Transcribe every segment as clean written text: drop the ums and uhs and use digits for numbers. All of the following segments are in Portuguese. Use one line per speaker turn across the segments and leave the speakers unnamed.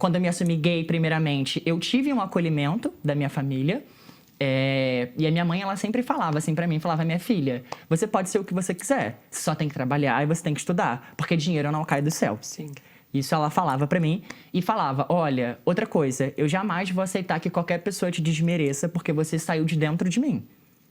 quando eu me assumi gay, primeiramente, eu tive um acolhimento da minha família. E a minha mãe, ela sempre falava assim pra mim, falava: minha filha, você pode ser o que você quiser, você só tem que trabalhar e você tem que estudar, porque dinheiro não cai do céu.
Sim.
Isso ela falava pra mim e falava: olha, outra coisa, eu jamais vou aceitar que qualquer pessoa te desmereça porque você saiu de dentro de mim.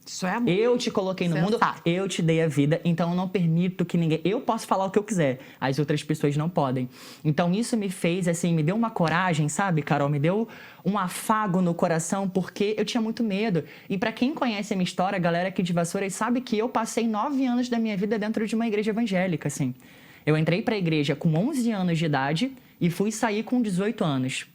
Isso é amor.
Eu te coloquei no mundo, eu te dei a vida, então eu não permito que ninguém... Eu posso falar o que eu quiser, as outras pessoas não podem. Então isso me fez, assim, me deu uma coragem, sabe, Carol? Me deu um afago no coração, porque eu tinha muito medo. E pra quem conhece a minha história, a galera aqui de Vassouras sabe que eu passei 9 anos da minha vida dentro de uma igreja evangélica, assim. Eu entrei pra igreja com 11 anos de idade e fui sair com 18 anos.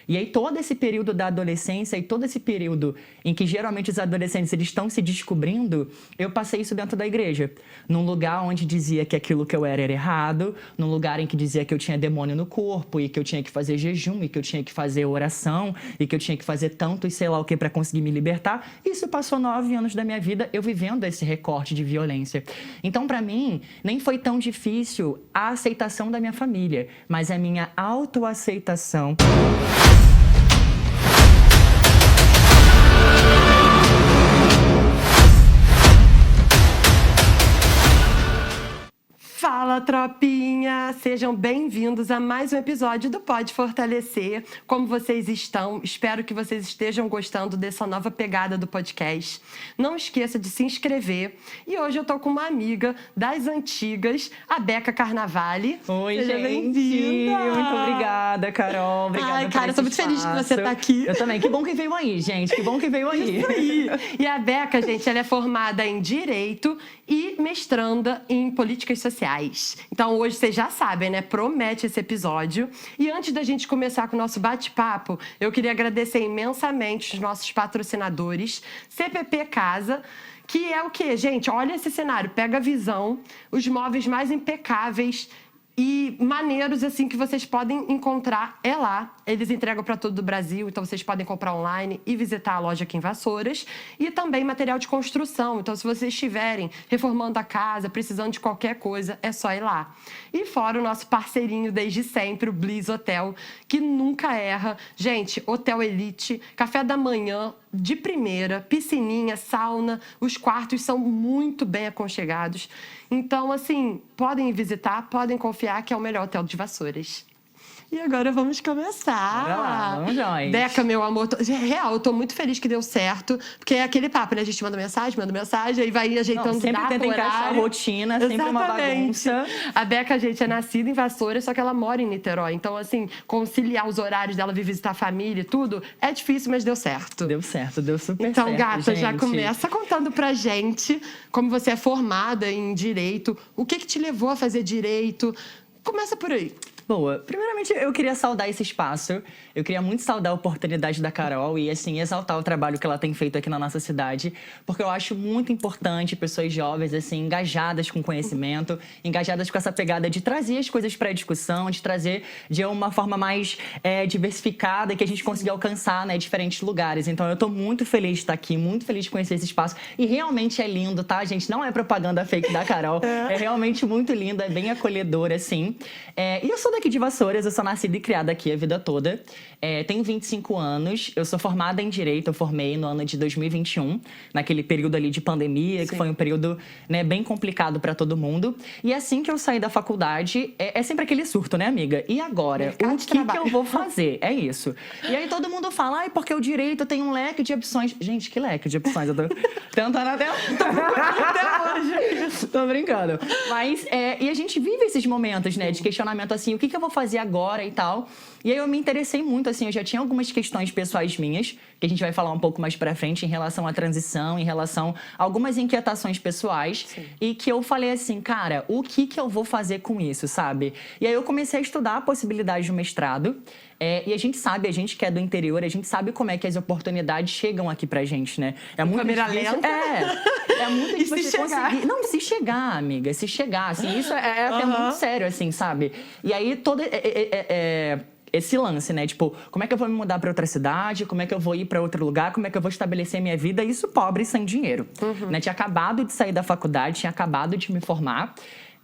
E aí todo esse período da adolescência e todo esse período em que geralmente os adolescentes eles estão se descobrindo, eu passei isso dentro da igreja. Num lugar onde dizia que aquilo que eu era errado, num lugar em que dizia que eu tinha demônio no corpo e que eu tinha que fazer jejum e que eu tinha que fazer oração e que eu tinha que fazer tanto e sei lá o que para conseguir me libertar. Isso passou 9 anos da minha vida eu vivendo esse recorte de violência. Então, para mim, nem foi tão difícil a aceitação da minha família, mas a minha autoaceitação.
Fala, tropinha! Sejam bem-vindos a mais um episódio do Pode Fortalecer. Como vocês estão? Espero que vocês estejam gostando dessa nova pegada do podcast. Não esqueça de se inscrever. E hoje eu tô com uma amiga das antigas, a Beca Carnavale.
Oi,
Seja
gente!
bem-vinda!
Muito obrigada, Carol. Obrigada.
Ai, cara, eu tô muito feliz que você tá aqui.
Eu também. Que bom que veio aí, gente. Que bom que veio aí.
Isso aí. E a Beca, gente, ela é formada em Direito e mestranda em Políticas Sociais. Então, hoje vocês já sabem, né? Promete esse episódio. E antes da gente começar com o nosso bate-papo, eu queria agradecer imensamente os nossos patrocinadores, CPP Casa, que é o quê, gente? Olha esse cenário, pega a visão, os móveis mais impecáveis e maneiros, assim, que vocês podem encontrar é lá. Eles entregam para todo o Brasil, então vocês podem comprar online e visitar a loja aqui em Vassouras. E também material de construção. Então, se vocês estiverem reformando a casa, precisando de qualquer coisa, é só ir lá. E fora o nosso parceirinho desde sempre, o Bliss Hotel, que nunca erra. Gente, hotel elite, café da manhã de primeira, piscininha, sauna. Os quartos são muito bem aconchegados. Então, assim, podem visitar, podem confiar que é o melhor hotel de Vassouras. E agora vamos começar.
Bora lá, vamos nós.
Beca, meu amor, real, eu tô muito feliz que deu certo, porque é aquele papo, né? A gente manda mensagem, aí vai ajeitando
sempre
data,
tenta encaixar a rotina, sempre uma bagunça.
A Beca, gente, é nascida em Vassouras, só que ela mora em Niterói. Então, assim, conciliar os horários dela, vir visitar a família e tudo, é difícil, mas deu certo.
Deu certo, deu super certo,
Então, gata,
gente.
já começa contando pra gente como você é formada em Direito, o que te levou a fazer Direito. Começa por aí.
Boa. Primeiramente, eu queria saudar esse espaço. Eu queria muito saudar a oportunidade da Carol e, assim, exaltar o trabalho que ela tem feito aqui na nossa cidade, porque eu acho muito importante pessoas jovens, assim, engajadas com conhecimento, engajadas com essa pegada de trazer as coisas para a discussão, de trazer de uma forma mais diversificada, que a gente consiga alcançar, né, diferentes lugares. Então, eu tô muito feliz de estar aqui, muito feliz de conhecer esse espaço. E realmente é lindo, tá, gente? Não é propaganda fake da Carol. É realmente muito lindo, é bem acolhedor, assim. E eu sou daqui de Vassouras, eu sou nascida e criada aqui a vida toda. Tenho 25 anos, eu sou formada em Direito, eu formei no ano de 2021, naquele período ali de pandemia, que foi um período, né, bem complicado para todo mundo. E assim que eu saí da faculdade, é sempre aquele surto, né, amiga? E agora? O que eu vou fazer? É isso. E aí todo mundo fala, ai, porque o Direito tem um leque de opções. Gente, que leque de opções? Eu tô tentando até hoje. Tô brincando. Mas, e a gente vive esses momentos, né, de questionamento assim, o que eu vou fazer agora e tal. E aí eu me interessei muito, assim, eu já tinha algumas questões pessoais minhas, que a gente vai falar um pouco mais pra frente, em relação à transição, em relação a algumas inquietações pessoais. Sim. E que eu falei assim, cara, o que eu vou fazer com isso, sabe? E aí eu comecei a estudar a possibilidade de um mestrado. E a gente sabe, a gente que é do interior, a gente sabe como é que as oportunidades chegam aqui pra gente, né? É muito difícil. É muito difícil
você conseguir.
Não, se chegar, amiga, se chegar, assim, isso é até muito sério, assim, sabe? E aí todo esse lance, né? Tipo, como é que eu vou me mudar pra outra cidade? Como é que eu vou ir pra outro lugar? Como é que eu vou estabelecer minha vida? Isso pobre, sem dinheiro. Né? Tinha acabado de sair da faculdade, tinha acabado de me formar.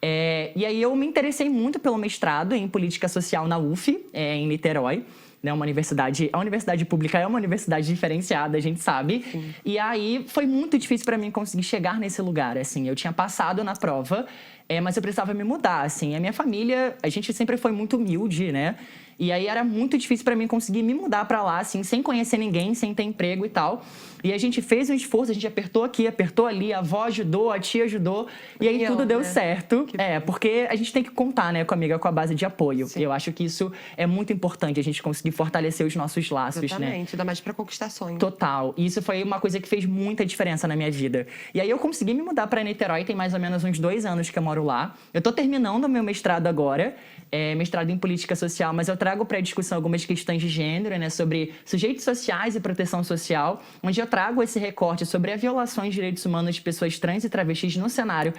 E aí eu me interessei muito pelo mestrado em Política Social na UF, em Niterói. né? A universidade pública é uma universidade diferenciada, a gente sabe. Sim. E aí foi muito difícil para mim conseguir chegar nesse lugar, assim. Eu tinha passado na prova, mas eu precisava me mudar, assim. A minha família, a gente sempre foi muito humilde, né? E aí era muito difícil para mim conseguir me mudar para lá, assim, sem conhecer ninguém, sem ter emprego e tal. E a gente fez um esforço, a gente apertou aqui, apertou ali, a avó ajudou, a tia ajudou. E aí tudo deu certo. Porque a gente tem que contar, né, com a base de apoio. Sim. Eu acho que isso é muito importante, a gente conseguir fortalecer os nossos laços,
Exatamente, ainda mais para conquistar sonhos.
Total. E isso foi uma coisa que fez muita diferença na minha vida. E aí eu consegui me mudar para Niterói, tem mais ou menos uns 2 anos que eu moro lá. Eu tô terminando o meu mestrado agora, mestrado em política social, mas eu trago para discussão algumas questões de gênero, né, sobre sujeitos sociais e proteção social, onde eu trago esse recorte sobre a violações de direitos humanos de pessoas trans e travestis no cenário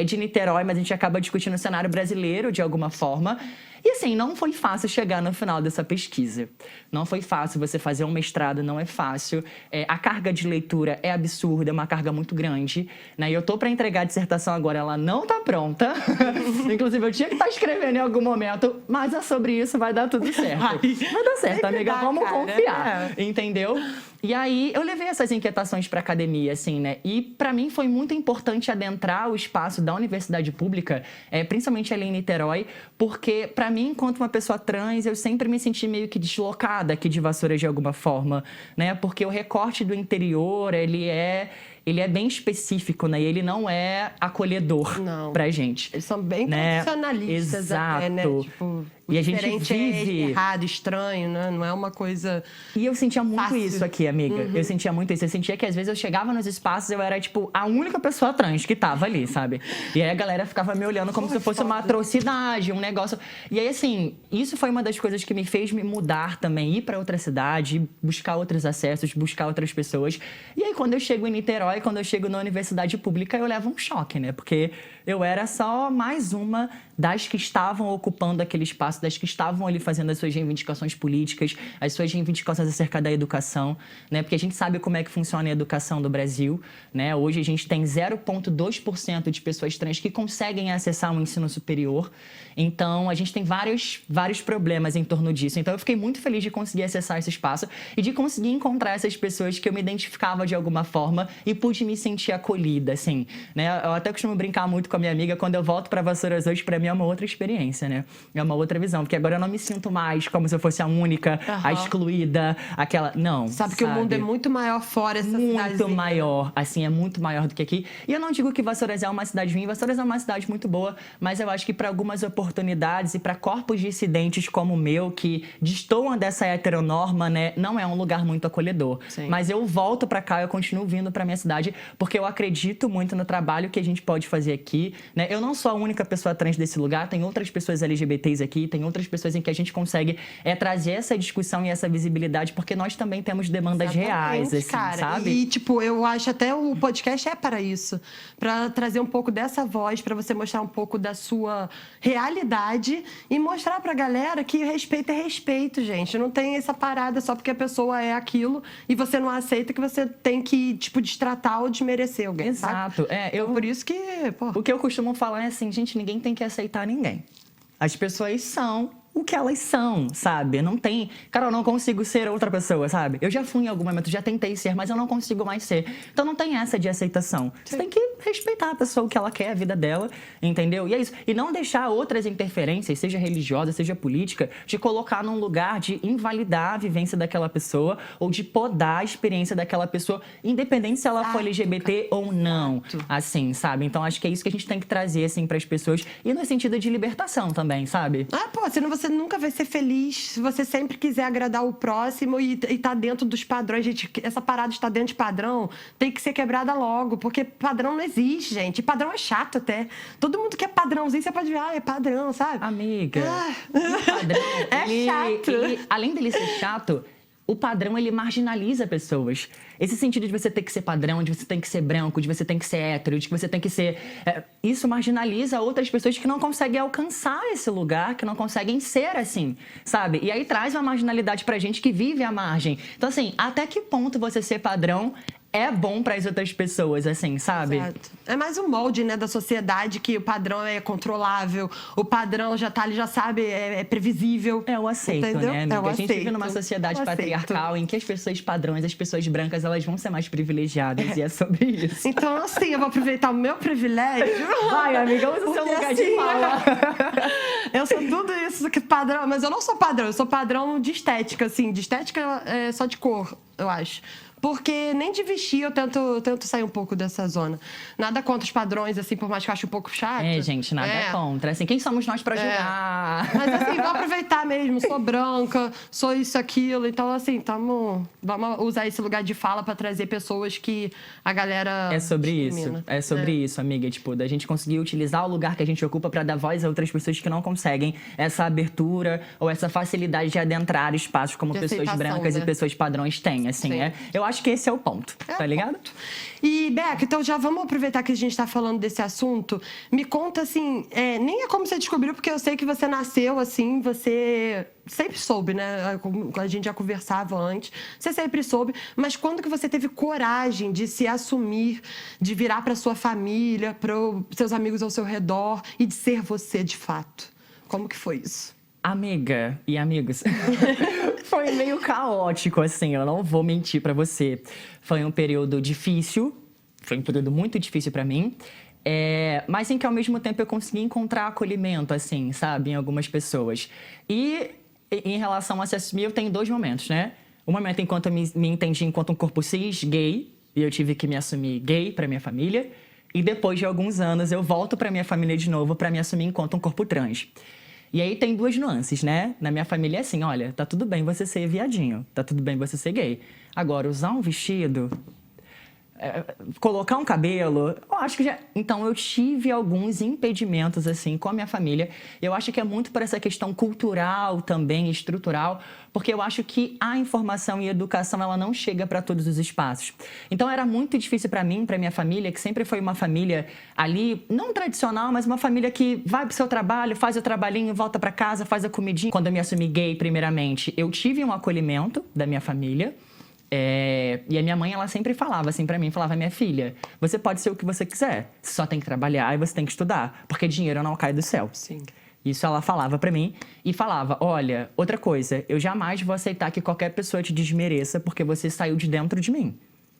de Niterói, mas a gente acaba discutindo o cenário brasileiro de alguma forma. E assim, não foi fácil chegar no final dessa pesquisa. Não foi fácil você fazer um mestrado, não é fácil. A carga de leitura é absurda, é uma carga muito grande, né? E eu tô para entregar a dissertação agora, ela não tá pronta. Inclusive, eu tinha que estar escrevendo em algum momento, mas é sobre isso, vai dar tudo certo. Vai dar certo, amiga, vamos confiar, entendeu? E aí, eu levei essas inquietações para a academia, assim, né? E para mim foi muito importante adentrar o espaço da universidade pública, principalmente ali em Niterói, porque para mim, enquanto uma pessoa trans, eu sempre me senti meio que deslocada aqui de Vassouras de alguma forma, né? Porque o recorte do interior, ele é bem específico, né? E ele não é acolhedor pra gente.
Eles são bem tradicionalistas.
Exato.
Até, né? Tipo,
e a gente vive
errado, estranho, né? Não é uma coisa
E eu sentia muito
fácil.
Isso aqui, amiga. Eu sentia muito isso. Eu sentia que às vezes eu chegava nos espaços e eu era, tipo, a única pessoa trans que tava ali, sabe? E aí a galera ficava me olhando como se fosse uma atrocidade, um negócio. E aí, assim, isso foi uma das coisas que me fez me mudar também, ir pra outra cidade, buscar outros acessos, buscar outras pessoas. E aí, quando eu chego em Niterói, quando eu chego na universidade pública, eu levo um choque, né? Porque eu era só mais uma das que estavam ocupando aquele espaço, das que estavam ali fazendo as suas reivindicações políticas, as suas reivindicações acerca da educação, né? Porque a gente sabe como é que funciona a educação do Brasil, né? Hoje a gente tem 0,2% de pessoas trans que conseguem acessar um ensino superior. Então, a gente tem vários problemas em torno disso. Então, eu fiquei muito feliz de conseguir acessar esse espaço e de conseguir encontrar essas pessoas que eu me identificava de alguma forma e pude me sentir acolhida, assim, né? Eu até costumo brincar muito com a minha amiga, quando eu volto para Vassouras hoje, para mim é uma outra experiência, né? É uma outra visão, porque agora eu não me sinto mais como se eu fosse a única, a excluída, aquela... Não,
sabe que o mundo é muito maior fora essa cidade.
Muito maior, assim, é muito maior do que aqui. E eu não digo que Vassouras é uma cidade ruim, Vassouras é uma cidade muito boa, mas eu acho que para algumas oportunidades e para corpos dissidentes como o meu, que destoam dessa heteronorma, né, não é um lugar muito acolhedor.
Sim.
Mas eu volto para cá, eu continuo vindo para minha cidade, porque eu acredito muito no trabalho que a gente pode fazer aqui, né? Eu não sou a única pessoa trans desse lugar, tem outras pessoas LGBTs aqui, tem outras pessoas em que a gente consegue trazer essa discussão e essa visibilidade, porque nós também temos demandas reais, assim,
cara.
sabe?
E, tipo, eu acho até o podcast é para isso, para trazer um pouco dessa voz, para você mostrar um pouco da sua realidade e mostrar pra galera que respeito é respeito, gente. Não tem essa parada só porque a pessoa é aquilo e você não aceita que você tem que, tipo, destratar ou desmerecer alguém.
Exato.
Sabe? Por isso que, pô.
O que eu costumo falar é assim, gente, ninguém tem que aceitar ninguém. As pessoas são o que elas são, sabe? Não tem... Cara, eu não consigo ser outra pessoa, sabe? Eu já fui em algum momento, já tentei ser, mas eu não consigo mais ser. Então não tem essa de aceitação. Você tem que respeitar a pessoa, o que ela quer, a vida dela, entendeu? E é isso. E não deixar outras interferências, seja religiosa, seja política, de colocar num lugar de invalidar a vivência daquela pessoa ou de podar a experiência daquela pessoa, independente se ela for LGBT ou não. Assim, sabe? Então acho que é isso que a gente tem que trazer, assim, pras pessoas. E no sentido de libertação também, sabe?
Senão você nunca vai ser feliz se você sempre quiser agradar o próximo e tá dentro dos padrões. Gente, essa parada de estar dentro de padrão tem que ser quebrada logo, porque padrão não existe, gente. E padrão é chato até. Todo mundo quer padrãozinho, você pode ver, é padrão, sabe?
Amiga, o padrão,
chato.
Além dele ser chato, o padrão, ele marginaliza pessoas. Esse sentido de você ter que ser padrão, de você tem que ser branco, de você tem que ser hétero, de que você tem que ser... isso marginaliza outras pessoas que não conseguem alcançar esse lugar, que não conseguem ser assim, sabe? E aí traz uma marginalidade pra gente que vive à margem. Então, assim, até que ponto você ser padrão é bom para as outras pessoas, assim, sabe?
Exato. É mais um molde, né, da sociedade que o padrão é controlável, o padrão já tá ali, já sabe, é previsível.
É o aceito,
entendeu?
né, amiga?
É o
A gente vive
aceito.
numa sociedade
É o aceito.
patriarcal em que as pessoas padrões, as pessoas brancas, elas vão ser mais privilegiadas. E é sobre isso.
Então, assim, eu vou aproveitar o meu privilégio.
Vai, amiga, usa o seu
Porque,
lugar de
assim,
fala.
Eu sou tudo isso que padrão, mas eu não sou padrão, eu sou padrão de estética, assim, de estética só de cor, eu acho. Porque nem de vestir eu tento sair um pouco dessa zona. Nada contra os padrões, assim, por mais que eu ache um pouco chato.
É, gente, nada contra. Assim, quem somos nós pra julgar?
Mas assim, vou aproveitar mesmo. Sou branca, sou isso, aquilo. Então, assim, vamos usar esse lugar de fala pra trazer pessoas que a galera
É sobre
discrimina.
isso. É sobre isso, amiga. Tipo, da gente conseguir utilizar o lugar que a gente ocupa pra dar voz a outras pessoas que não conseguem essa abertura ou essa facilidade de adentrar espaços como
De
pessoas
aceitação,
brancas
né?
e pessoas padrões têm, assim.
Sim.
Eu acho que esse é o ponto, tá ligado?
E, Beca, então já vamos aproveitar que a gente tá falando desse assunto. Me conta, assim, nem é como você descobriu, porque eu sei que você nasceu, assim, você sempre soube, né? A gente já conversava antes. Você sempre soube. Mas quando que você teve coragem de se assumir, de virar pra sua família, para seus amigos ao seu redor e de ser você de fato? Como que foi isso?
Amiga e amigos, foi meio caótico, assim, eu não vou mentir pra você. Foi um período difícil, foi um período muito difícil pra mim, mas em que ao mesmo tempo eu consegui encontrar acolhimento, assim, sabe, em algumas pessoas. E em relação a se assumir, eu tenho 2 momentos, né? Um momento enquanto eu me entendi enquanto um corpo cis, gay, e eu tive que me assumir gay pra minha família. E depois de alguns anos, eu volto pra minha família de novo pra me assumir enquanto um corpo trans. E aí tem 2 nuances, né? Na minha família é assim, olha, tá tudo bem você ser viadinho, tá tudo bem você ser gay. Agora, usar um vestido, colocar um cabelo, eu acho que já... Então, eu tive alguns impedimentos, assim, com a minha família. Eu acho que é muito por essa questão cultural também, estrutural, porque eu acho que a informação e a educação, ela não chega para todos os espaços. Então, era muito difícil para mim, para minha família, que sempre foi uma família ali, não tradicional, mas uma família que vai pro seu trabalho, faz o trabalhinho, volta para casa, faz a comidinha. Quando eu me assumi gay, primeiramente, eu tive um acolhimento da minha família. E a minha mãe, ela sempre falava assim pra mim, falava, minha filha, você pode ser o que você quiser, você só tem que trabalhar e você tem que estudar, porque dinheiro não cai do céu.
Sim.
Isso ela falava pra mim e falava, olha, outra coisa, eu jamais vou aceitar que qualquer pessoa te desmereça porque você saiu de dentro de mim.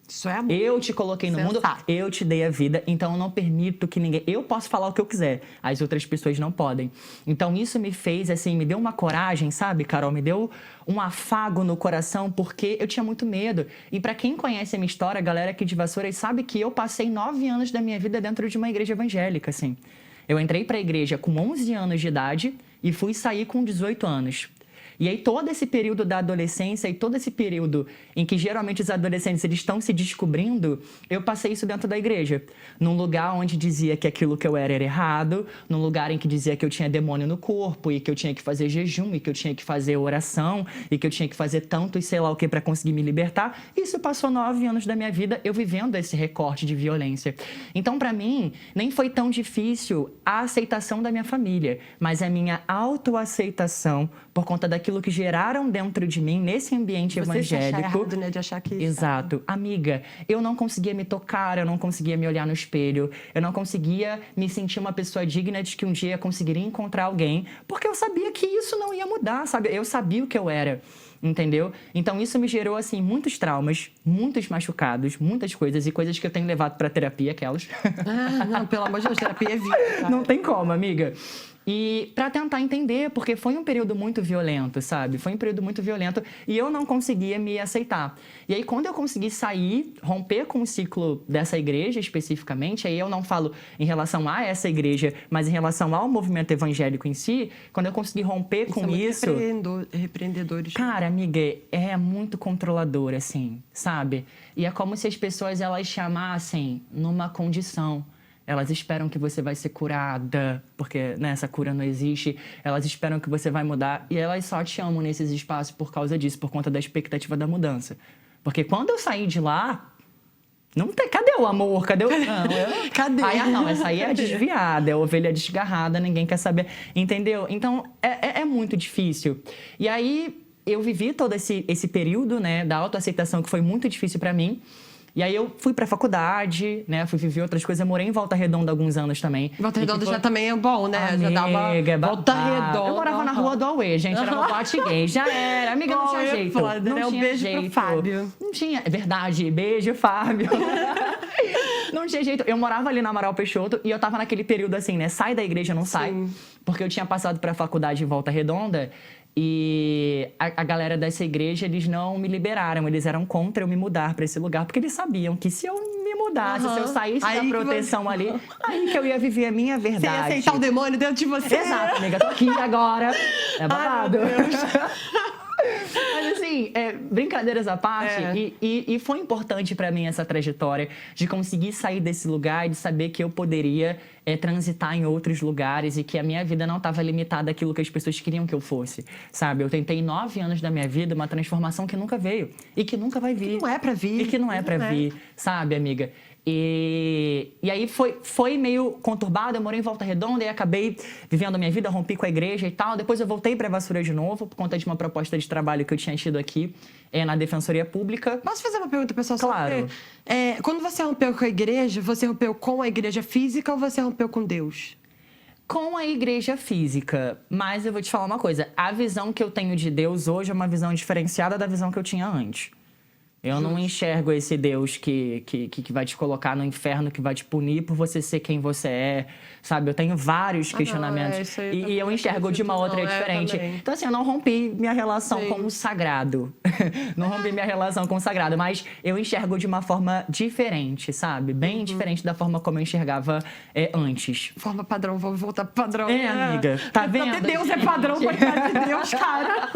Isso é amor.
Eu te coloquei no mundo,
Sensato.
eu te dei a vida, então eu não permito que ninguém... Eu posso falar o que eu quiser, as outras pessoas não podem. Então isso me fez, assim, me deu uma coragem, sabe, Carol? Me deu um afago no coração, porque eu tinha muito medo. E pra quem conhece a minha história, a galera aqui de Vassouras sabe que eu passei 9 anos da minha vida dentro de uma igreja evangélica, assim. Eu entrei pra igreja com 11 anos de idade e fui sair com 18 anos. E aí todo esse período da adolescência e todo esse período em que geralmente os adolescentes eles estão se descobrindo, eu passei isso dentro da igreja. Num lugar onde dizia que aquilo que eu era errado, num lugar em que dizia que eu tinha demônio no corpo e que eu tinha que fazer jejum e que eu tinha que fazer oração e que eu tinha que fazer tanto e sei lá o que para conseguir me libertar. Isso passou 9 anos da minha vida eu vivendo esse recorte de violência. Então, para mim, nem foi tão difícil a aceitação da minha família, mas a minha autoaceitação por conta daquilo que geraram dentro de mim nesse ambiente evangélico.
Se achar errado, né? De achar que...
Exato. Amiga, eu não conseguia me tocar, eu não conseguia me olhar no espelho, eu não conseguia me sentir uma pessoa digna de que um dia eu conseguiria encontrar alguém, porque eu sabia que isso não ia mudar, sabe? Eu sabia o que eu era, entendeu? Então isso me gerou, assim, muitos traumas, muitos machucados, muitas coisas e coisas que eu tenho levado pra terapia, aquelas.
Não, pelo amor de Deus, terapia é vida. Tá?
Não tem como, amiga. E pra tentar entender, porque foi um período muito violento, sabe? Foi um período muito violento e eu não conseguia me aceitar. E aí, quando eu consegui sair, romper com o ciclo dessa igreja especificamente, aí eu não falo em relação a essa igreja, mas em relação ao movimento evangélico em si, quando eu consegui romper com isso...
Repreendedores.
Cara, amiga, é muito controlador, assim, sabe? E é como se as pessoas, elas chamassem numa condição. Elas esperam que você vai ser curada, porque né, essa cura não existe. Elas esperam que você vai mudar e elas só te amam nesses espaços por causa disso, por conta da expectativa da mudança. Porque quando eu saí de lá, não tem... Cadê o amor? Cadê o... Não,
Cadê?
Não, essa aí é desviada, é ovelha desgarrada, ninguém quer saber. Entendeu? Então, é muito difícil. E aí, eu vivi todo esse período, né, da autoaceitação que foi muito difícil pra mim. E aí eu fui pra faculdade, né? Fui viver outras coisas. Eu morei em Volta Redonda há alguns anos também.
Volta Redonda já também é bom, né?
Amiga,
já dá uma Volta
babado.
Redonda.
Eu morava na Rua do Auê, gente. Era uma boate gay. Já era. Amiga, não tinha jeito.
Foda,
não
né? Um
tinha
beijo
jeito.
pro Fábio.
Não tinha. É verdade. Beijo, Fábio. Não tinha jeito. Eu morava ali na Amaral Peixoto e eu tava naquele período assim, né? Sai da igreja, não sai.
Sim.
Porque eu tinha passado pra faculdade em Volta Redonda e a galera dessa igreja, eles não me liberaram. Eles eram contra eu me mudar pra esse lugar, porque eles sabiam que se eu me mudasse, se eu saísse
Aí
da proteção ali, aí que eu ia viver a minha
Você ia
verdade.
aceitar o demônio dentro de você.
Exato, amiga. Tô aqui agora. É babado.
Ai, meu Deus.
Mas assim, brincadeiras à parte, e foi importante pra mim essa trajetória de conseguir sair desse lugar e de saber que eu poderia transitar em outros lugares e que a minha vida não estava limitada àquilo que as pessoas queriam que eu fosse, sabe? Eu tentei 9 anos da minha vida uma transformação que nunca veio e que nunca vai vir.
Que não é pra vir.
E que não é pra vir, sabe, amiga? E aí foi meio conturbado, eu morei em Volta Redonda e acabei vivendo a minha vida, rompi com a igreja e tal. Depois eu voltei pra Vassouras de novo, por conta de uma proposta de trabalho que eu tinha tido aqui na Defensoria Pública.
Posso fazer uma pergunta, pessoal?
Claro.
Quando você rompeu com a igreja, você rompeu com a igreja física ou você rompeu com Deus?
Com a igreja física, mas eu vou te falar uma coisa. A visão que eu tenho de Deus hoje é uma visão diferenciada da visão que eu tinha antes. Eu não enxergo esse Deus que vai te colocar no inferno, que vai te punir por você ser quem você é, sabe? Eu tenho vários questionamentos.
Isso aí
e eu enxergo de uma outra diferente. Então, assim, eu não rompi minha relação com o sagrado. Não rompi minha relação com o sagrado, mas eu enxergo de uma forma diferente, sabe? Bem diferente da forma como eu enxergava antes.
Forma padrão, vamos voltar pro padrão.
Amiga, tá vendo?
Até Deus é padrão, coitado de Deus, cara.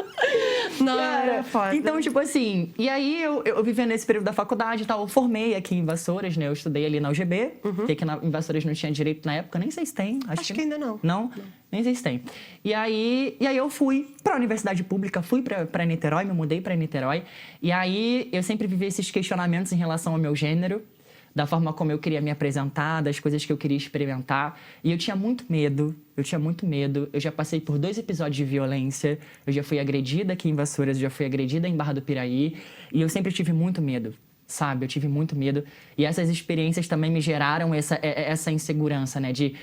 Não, é foda.
Então, tipo assim, e aí eu vivendo nesse período da faculdade e tal, eu formei aqui em Vassouras, né? Eu estudei ali na UGB, que aqui em Vassouras não tinha direito na época, nem sei se tem.
Acho que ainda não.
Não? Nem sei se tem. E aí eu fui pra universidade pública, fui pra Niterói, me mudei pra Niterói. E aí eu sempre vivi esses questionamentos em relação ao meu gênero, da forma como eu queria me apresentar, das coisas que eu queria experimentar. E eu tinha muito medo, eu já passei por 2 episódios de violência, eu já fui agredida aqui em Vassouras, eu já fui agredida em Barra do Piraí, e eu sempre tive muito medo. Sabe, eu tive muito medo. E essas experiências também me geraram essa insegurança, né? De,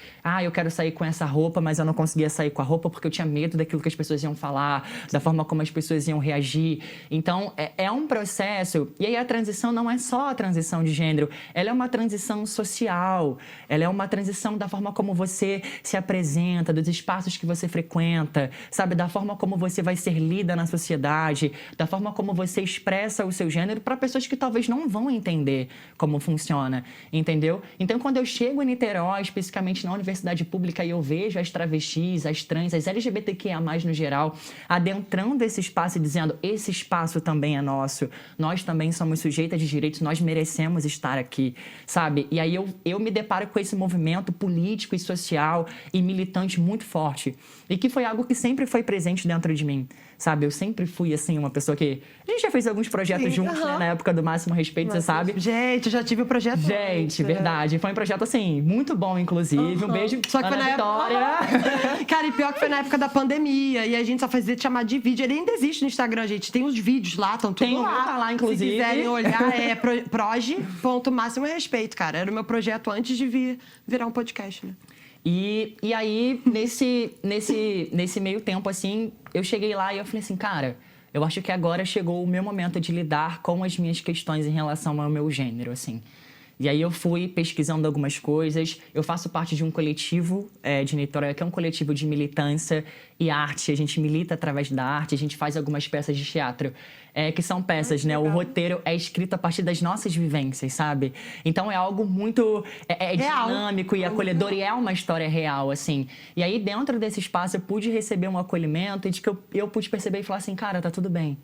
eu quero sair com essa roupa, mas eu não conseguia sair com a roupa porque eu tinha medo daquilo que as pessoas iam falar, da forma como as pessoas iam reagir. Então, é um processo. E aí a transição não é só a transição de gênero, ela é uma transição social, ela é uma transição da forma como você se apresenta, dos espaços que você frequenta, sabe? Da forma como você vai ser lida na sociedade, da forma como você expressa o seu gênero para pessoas que talvez não vão entender como funciona, entendeu? Então, quando eu chego em Niterói, especificamente na universidade pública, e eu vejo as travestis, as trans, as LGBTQIA+, no geral, adentrando esse espaço e dizendo, esse espaço também é nosso, nós também somos sujeitas de direitos, nós merecemos estar aqui, sabe? E aí eu me deparo com esse movimento político e social e militante muito forte, e que foi algo que sempre foi presente dentro de mim, sabe? Eu sempre fui, assim, uma pessoa que... A gente já fez alguns projetos juntos, né? Na época do Máximo Respeito, você sabe?
Gente, eu já tive um projeto.
Gente, verdade. Foi um projeto, assim, muito bom, inclusive. Um beijo,
Só que
Ana
foi na
Vitória.
época... Cara, e pior que foi na época da pandemia. E a gente só fazia chamada de vídeo. Ele ainda existe no Instagram, gente. Tem os vídeos lá, estão tudo
Tem,
lá.
tá lá, inclusive.
Se quiserem olhar, é proge.máximo respeito, cara. Era o meu projeto antes de virar um podcast, né?
E aí, nesse meio tempo, assim, eu cheguei lá e eu falei assim, cara, eu acho que agora chegou o meu momento de lidar com as minhas questões em relação ao meu gênero, assim. E aí eu fui pesquisando algumas coisas. Eu faço parte de um coletivo de Niterói, que é um coletivo de militância e arte. A gente milita através da arte, a gente faz algumas peças de teatro, que são peças, né? O roteiro é escrito a partir das nossas vivências, sabe? Então é algo muito dinâmico e acolhedor, e é uma história real, assim. E aí, dentro desse espaço, eu pude receber um acolhimento e de que eu pude perceber e falar assim, cara, tá tudo bem.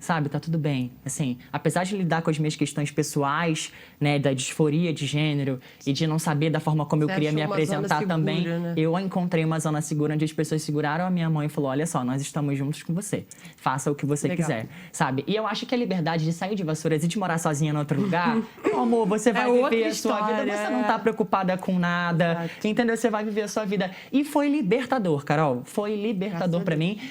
Sabe, tá tudo bem. Assim, apesar de lidar com as minhas questões pessoais, né, da disforia de gênero e de não saber da forma como eu queria me apresentar também, né? Eu encontrei uma zona segura onde as pessoas seguraram a minha mão e falou, olha só, nós estamos juntos com você. Faça o que você quiser, sabe? E eu acho que a liberdade de sair de Vassouras e de morar sozinha em outro lugar, meu amor, você vai viver a sua vida, você não tá preocupada com nada, entendeu? Você vai viver a sua vida. E foi libertador, Carol. Foi libertador pra mim.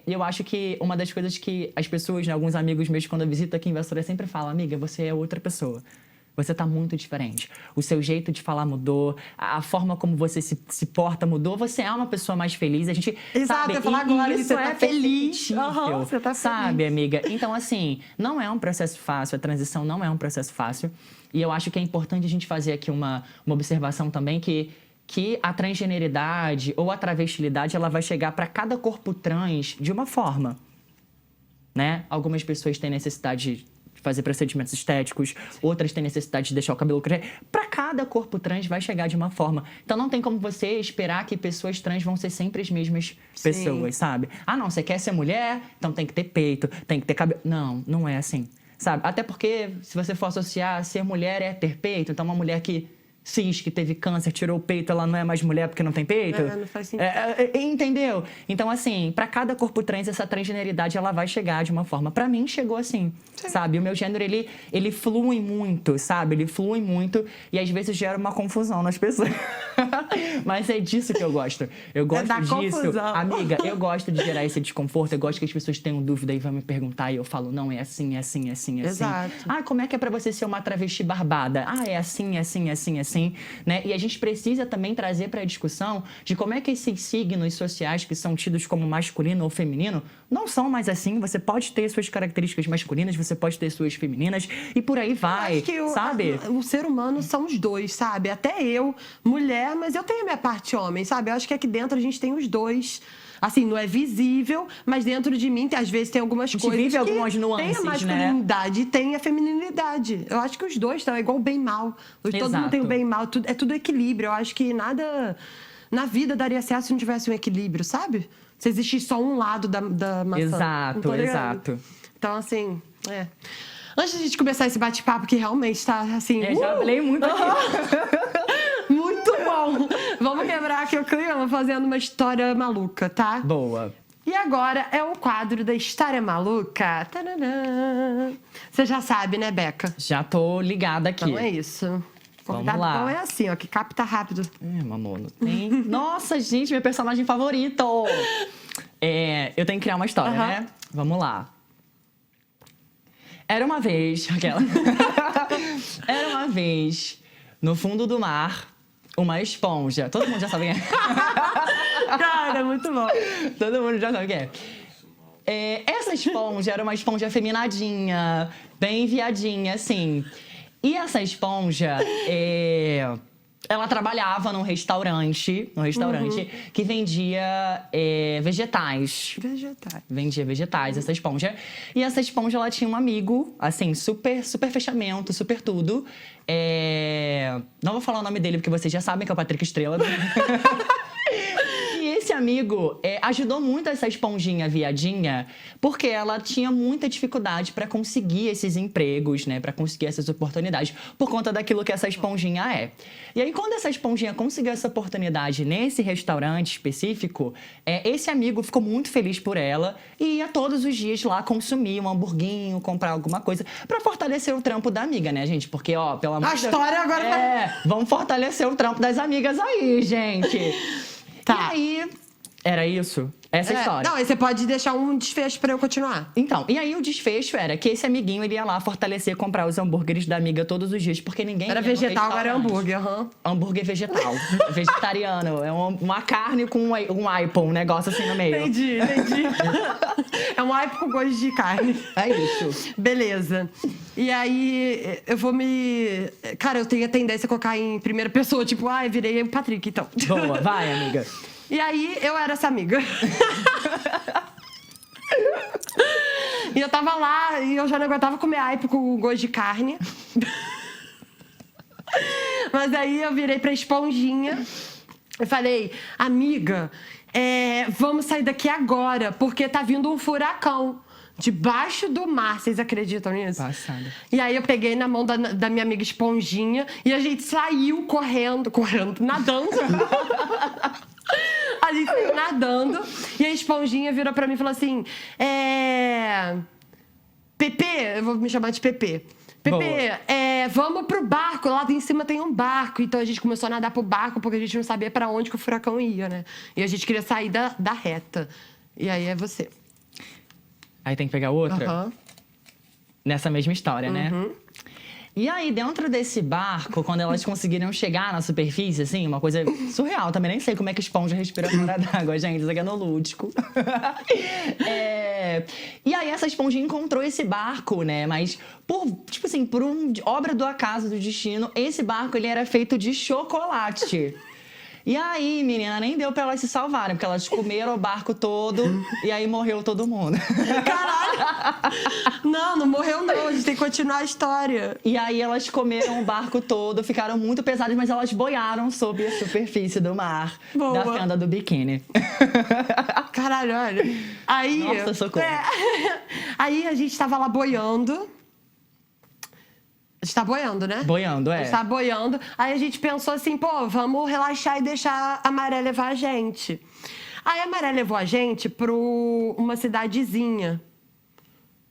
Eu acho que uma das coisas que as pessoas pessoas, né, alguns amigos meus, quando eu visito aqui em Vassoura, sempre falam, amiga, você é outra pessoa. Você tá muito diferente. O seu jeito de falar mudou, a forma como você se porta mudou. Você é uma pessoa mais feliz. A gente sabe,
eu falar agora,
isso
você
é
tá feliz.
perceptível,
Você tá
sabe,
feliz.
amiga? Então, assim, não é um processo fácil. A transição não é um processo fácil. E eu acho que é importante a gente fazer aqui uma observação também que a transgeneridade ou a travestilidade, ela vai chegar para cada corpo trans de uma forma, né? Algumas pessoas têm necessidade de fazer procedimentos estéticos, outras têm necessidade de deixar o cabelo crescer. Para cada corpo trans vai chegar de uma forma. Então não tem como você esperar que pessoas trans vão ser sempre as mesmas pessoas, sabe? Ah, não, você quer ser mulher, então tem que ter peito, tem que ter cabelo. Não, não é assim, sabe? Até porque se você for associar ser mulher é ter peito, então uma mulher que cis, que teve câncer, tirou o peito, ela não é mais mulher porque não tem peito?
Não faz sentido.
Entendeu? Então, assim, pra cada corpo trans, essa transgeneridade, ela vai chegar de uma forma. Pra mim, chegou assim, sabe? O meu gênero, ele flui muito, sabe? Ele flui muito e, às vezes, gera uma confusão nas pessoas. Mas é disso que eu gosto. Eu gosto
da
disso.
confusão.
Amiga, eu gosto de gerar esse desconforto. Eu gosto que as pessoas tenham dúvida e vão me perguntar e eu falo, não, é assim, é assim, é assim, é assim.
Exato.
Ah, como é que é pra você ser uma travesti barbada? Ah, é assim, é assim, é assim, é assim, né? E a gente precisa também trazer para a discussão de como é que esses signos sociais que são tidos como masculino ou feminino não são mais assim. Você pode ter suas características masculinas, você pode ter suas femininas e por aí vai,
Acho que
sabe?
o ser humano são os dois, sabe? Até eu, mulher, mas eu tenho a minha parte homem, sabe? Eu acho que aqui dentro a gente tem os dois. Assim, não é visível, mas dentro de mim, às vezes, tem algumas
gente
coisas
vive
que
algumas
tem a
nuances,
masculinidade e tem a feminilidade. Eu acho que os dois estão, é igual o bem e mal. Todo mundo tem o bem e mal, é tudo equilíbrio. Eu acho que nada na vida daria certo se não tivesse um equilíbrio, sabe? Se existisse só um lado da maçã.
Exato,
Tá ligado?
exato.
Então, assim, Antes de a gente começar esse bate-papo, que realmente tá, assim...
Já falei muito aqui.
Muito bom! Vamos quebrar aqui o clima fazendo uma história maluca, tá?
Boa.
E agora é o quadro da História Maluca. Tadadã. Você já sabe, né, Beca?
Já tô ligada aqui.
Então é isso. Convidado
lá.
bom é assim, ó, que capta rápido.
Mamô, não tem... Nossa, gente, meu personagem favorito! Eu tenho que criar uma história, né? Vamos lá. Era uma vez, aquela... Era uma vez, no fundo do mar, uma esponja. Todo mundo já sabe quem é.
Cara, muito bom.
Todo mundo já sabe quem é. Essa esponja era uma esponja afeminadinha, bem viadinha, assim. E essa esponja, ela trabalhava num restaurante que vendia vegetais.
Vegetais.
Vendia vegetais, essa esponja. E essa esponja, ela tinha um amigo, assim, super, super fechamento, super tudo. Não vou falar o nome dele, porque vocês já sabem que é o Patrick Estrela. E esse amigo ajudou muito essa esponjinha viadinha, porque ela tinha muita dificuldade para conseguir esses empregos, né? Para conseguir essas oportunidades, por conta daquilo que essa esponjinha é. E aí, quando essa esponjinha conseguiu essa oportunidade nesse restaurante específico, esse amigo ficou muito feliz por ela e ia todos os dias lá consumir um hamburguinho, comprar alguma coisa, para fortalecer o trampo da amiga, né, gente? Porque, ó, pelo amor
A
de Deus...
história agora vai...
Vamos fortalecer o trampo das amigas aí, gente.
Tá.
E aí, era isso? Essa história.
Não, aí você pode deixar um desfecho pra eu continuar.
Então, e aí o desfecho era que esse amiguinho, ele ia lá fortalecer, comprar os hambúrgueres da amiga todos os dias, porque ninguém
Era
ia no
vegetal, agora é
restaurante.
hambúrguer, aham.
Hambúrguer vegetal. Vegetariano. É uma carne com um aipo, um negócio assim no meio.
Entendi. É um aipo com gosto de carne.
É isso.
Beleza. E aí, eu vou me... Cara, eu tenho a tendência a colocar em primeira pessoa, tipo, virei o Patrick, então.
Boa, vai, amiga.
E aí, eu era essa amiga. E eu tava lá, e eu já não aguentava comer aipo com gosto de carne. Mas aí, eu virei pra esponjinha. Eu falei, amiga, vamos sair daqui agora, porque tá vindo um furacão. Debaixo do mar, vocês acreditam nisso?
Passada.
E aí eu peguei na mão da minha amiga esponjinha e a gente saiu correndo, nadando. A gente saiu nadando e a esponjinha virou pra mim e falou assim: Pepe, eu vou me chamar de Pepe. Pepe, vamos pro barco, lá em cima tem um barco. Então a gente começou a nadar pro barco porque a gente não sabia pra onde que o furacão ia, né? E a gente queria sair da reta. E aí é você.
Aí tem que pegar outra?
Aham.
Nessa mesma história, né? E aí, dentro desse barco, quando elas conseguiram chegar na superfície, assim, uma coisa surreal. Também nem sei como é que esponja respira fora d'água, gente. Isso aqui é no lúdico. E aí, essa esponjinha encontrou esse barco, né? Mas, tipo assim, por obra do acaso, do destino, esse barco, ele era feito de chocolate. E aí, menina, nem deu pra elas se salvarem, porque elas comeram o barco todo e aí morreu todo mundo.
Caralho! Não morreu não, a gente tem que continuar a história.
E aí elas comeram o barco todo, ficaram muito pesadas, mas elas boiaram sob a superfície do mar,
Boa.
da fenda do biquíni.
Caralho, olha. Aí,
Nossa, socorro.
Aí a gente tava lá boiando. A gente tá boiando, né?
Boiando,
A gente tá boiando. Aí a gente pensou assim, pô, vamos relaxar e deixar a maré levar a gente. Aí a maré levou a gente pra uma cidadezinha.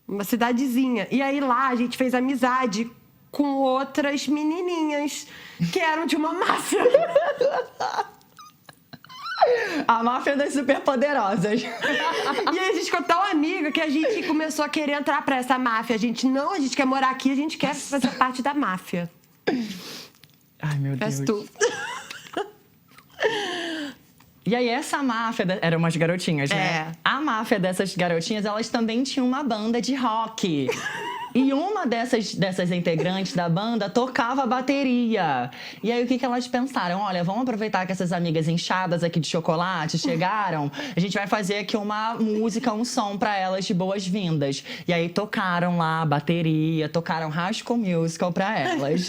Uma cidadezinha. E aí lá a gente fez amizade com outras menininhas que eram de uma máfia.
A máfia das superpoderosas.
E aí a gente ficou tão amiga que a gente começou a querer entrar pra essa máfia. A gente quer morar aqui, a gente quer fazer parte da máfia.
Ai, meu Deus.
Faz tudo.
E aí, essa máfia... Eram umas garotinhas, né?
É.
A máfia dessas garotinhas, elas também tinham uma banda de rock. E uma dessas integrantes da banda tocava bateria. E aí, o que elas pensaram? Olha, vamos aproveitar que essas amigas inchadas aqui de chocolate chegaram. A gente vai fazer aqui uma música, um som pra elas de boas-vindas. E aí, tocaram lá a bateria, tocaram High School Musical pra elas.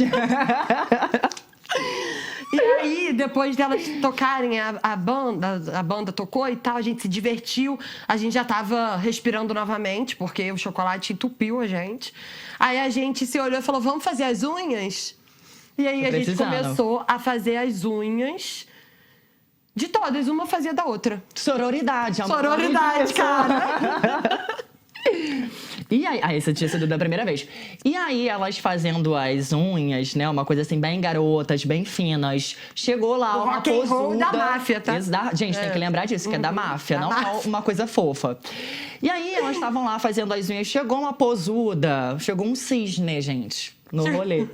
E aí, depois delas tocarem a banda tocou e tal, a gente se divertiu, a gente já tava respirando novamente, porque o chocolate entupiu a gente. Aí a gente se olhou e falou, vamos fazer as unhas? E aí a gente começou a fazer as unhas de todas, uma fazia da outra.
Sororidade, amor.
Sororidade, cara!
E aí, essa tinha sido da primeira vez. E aí, elas fazendo as unhas, né? Uma coisa assim, bem garotas, bem finas. Chegou lá
O
uma
rock and roll
posuda.
da máfia, tá?
Gente, tem que lembrar disso, que é da máfia,
da
não
máfia.
é uma coisa fofa. E aí, elas estavam lá fazendo as unhas. Chegou uma posuda, chegou um cisne, gente, no rolê.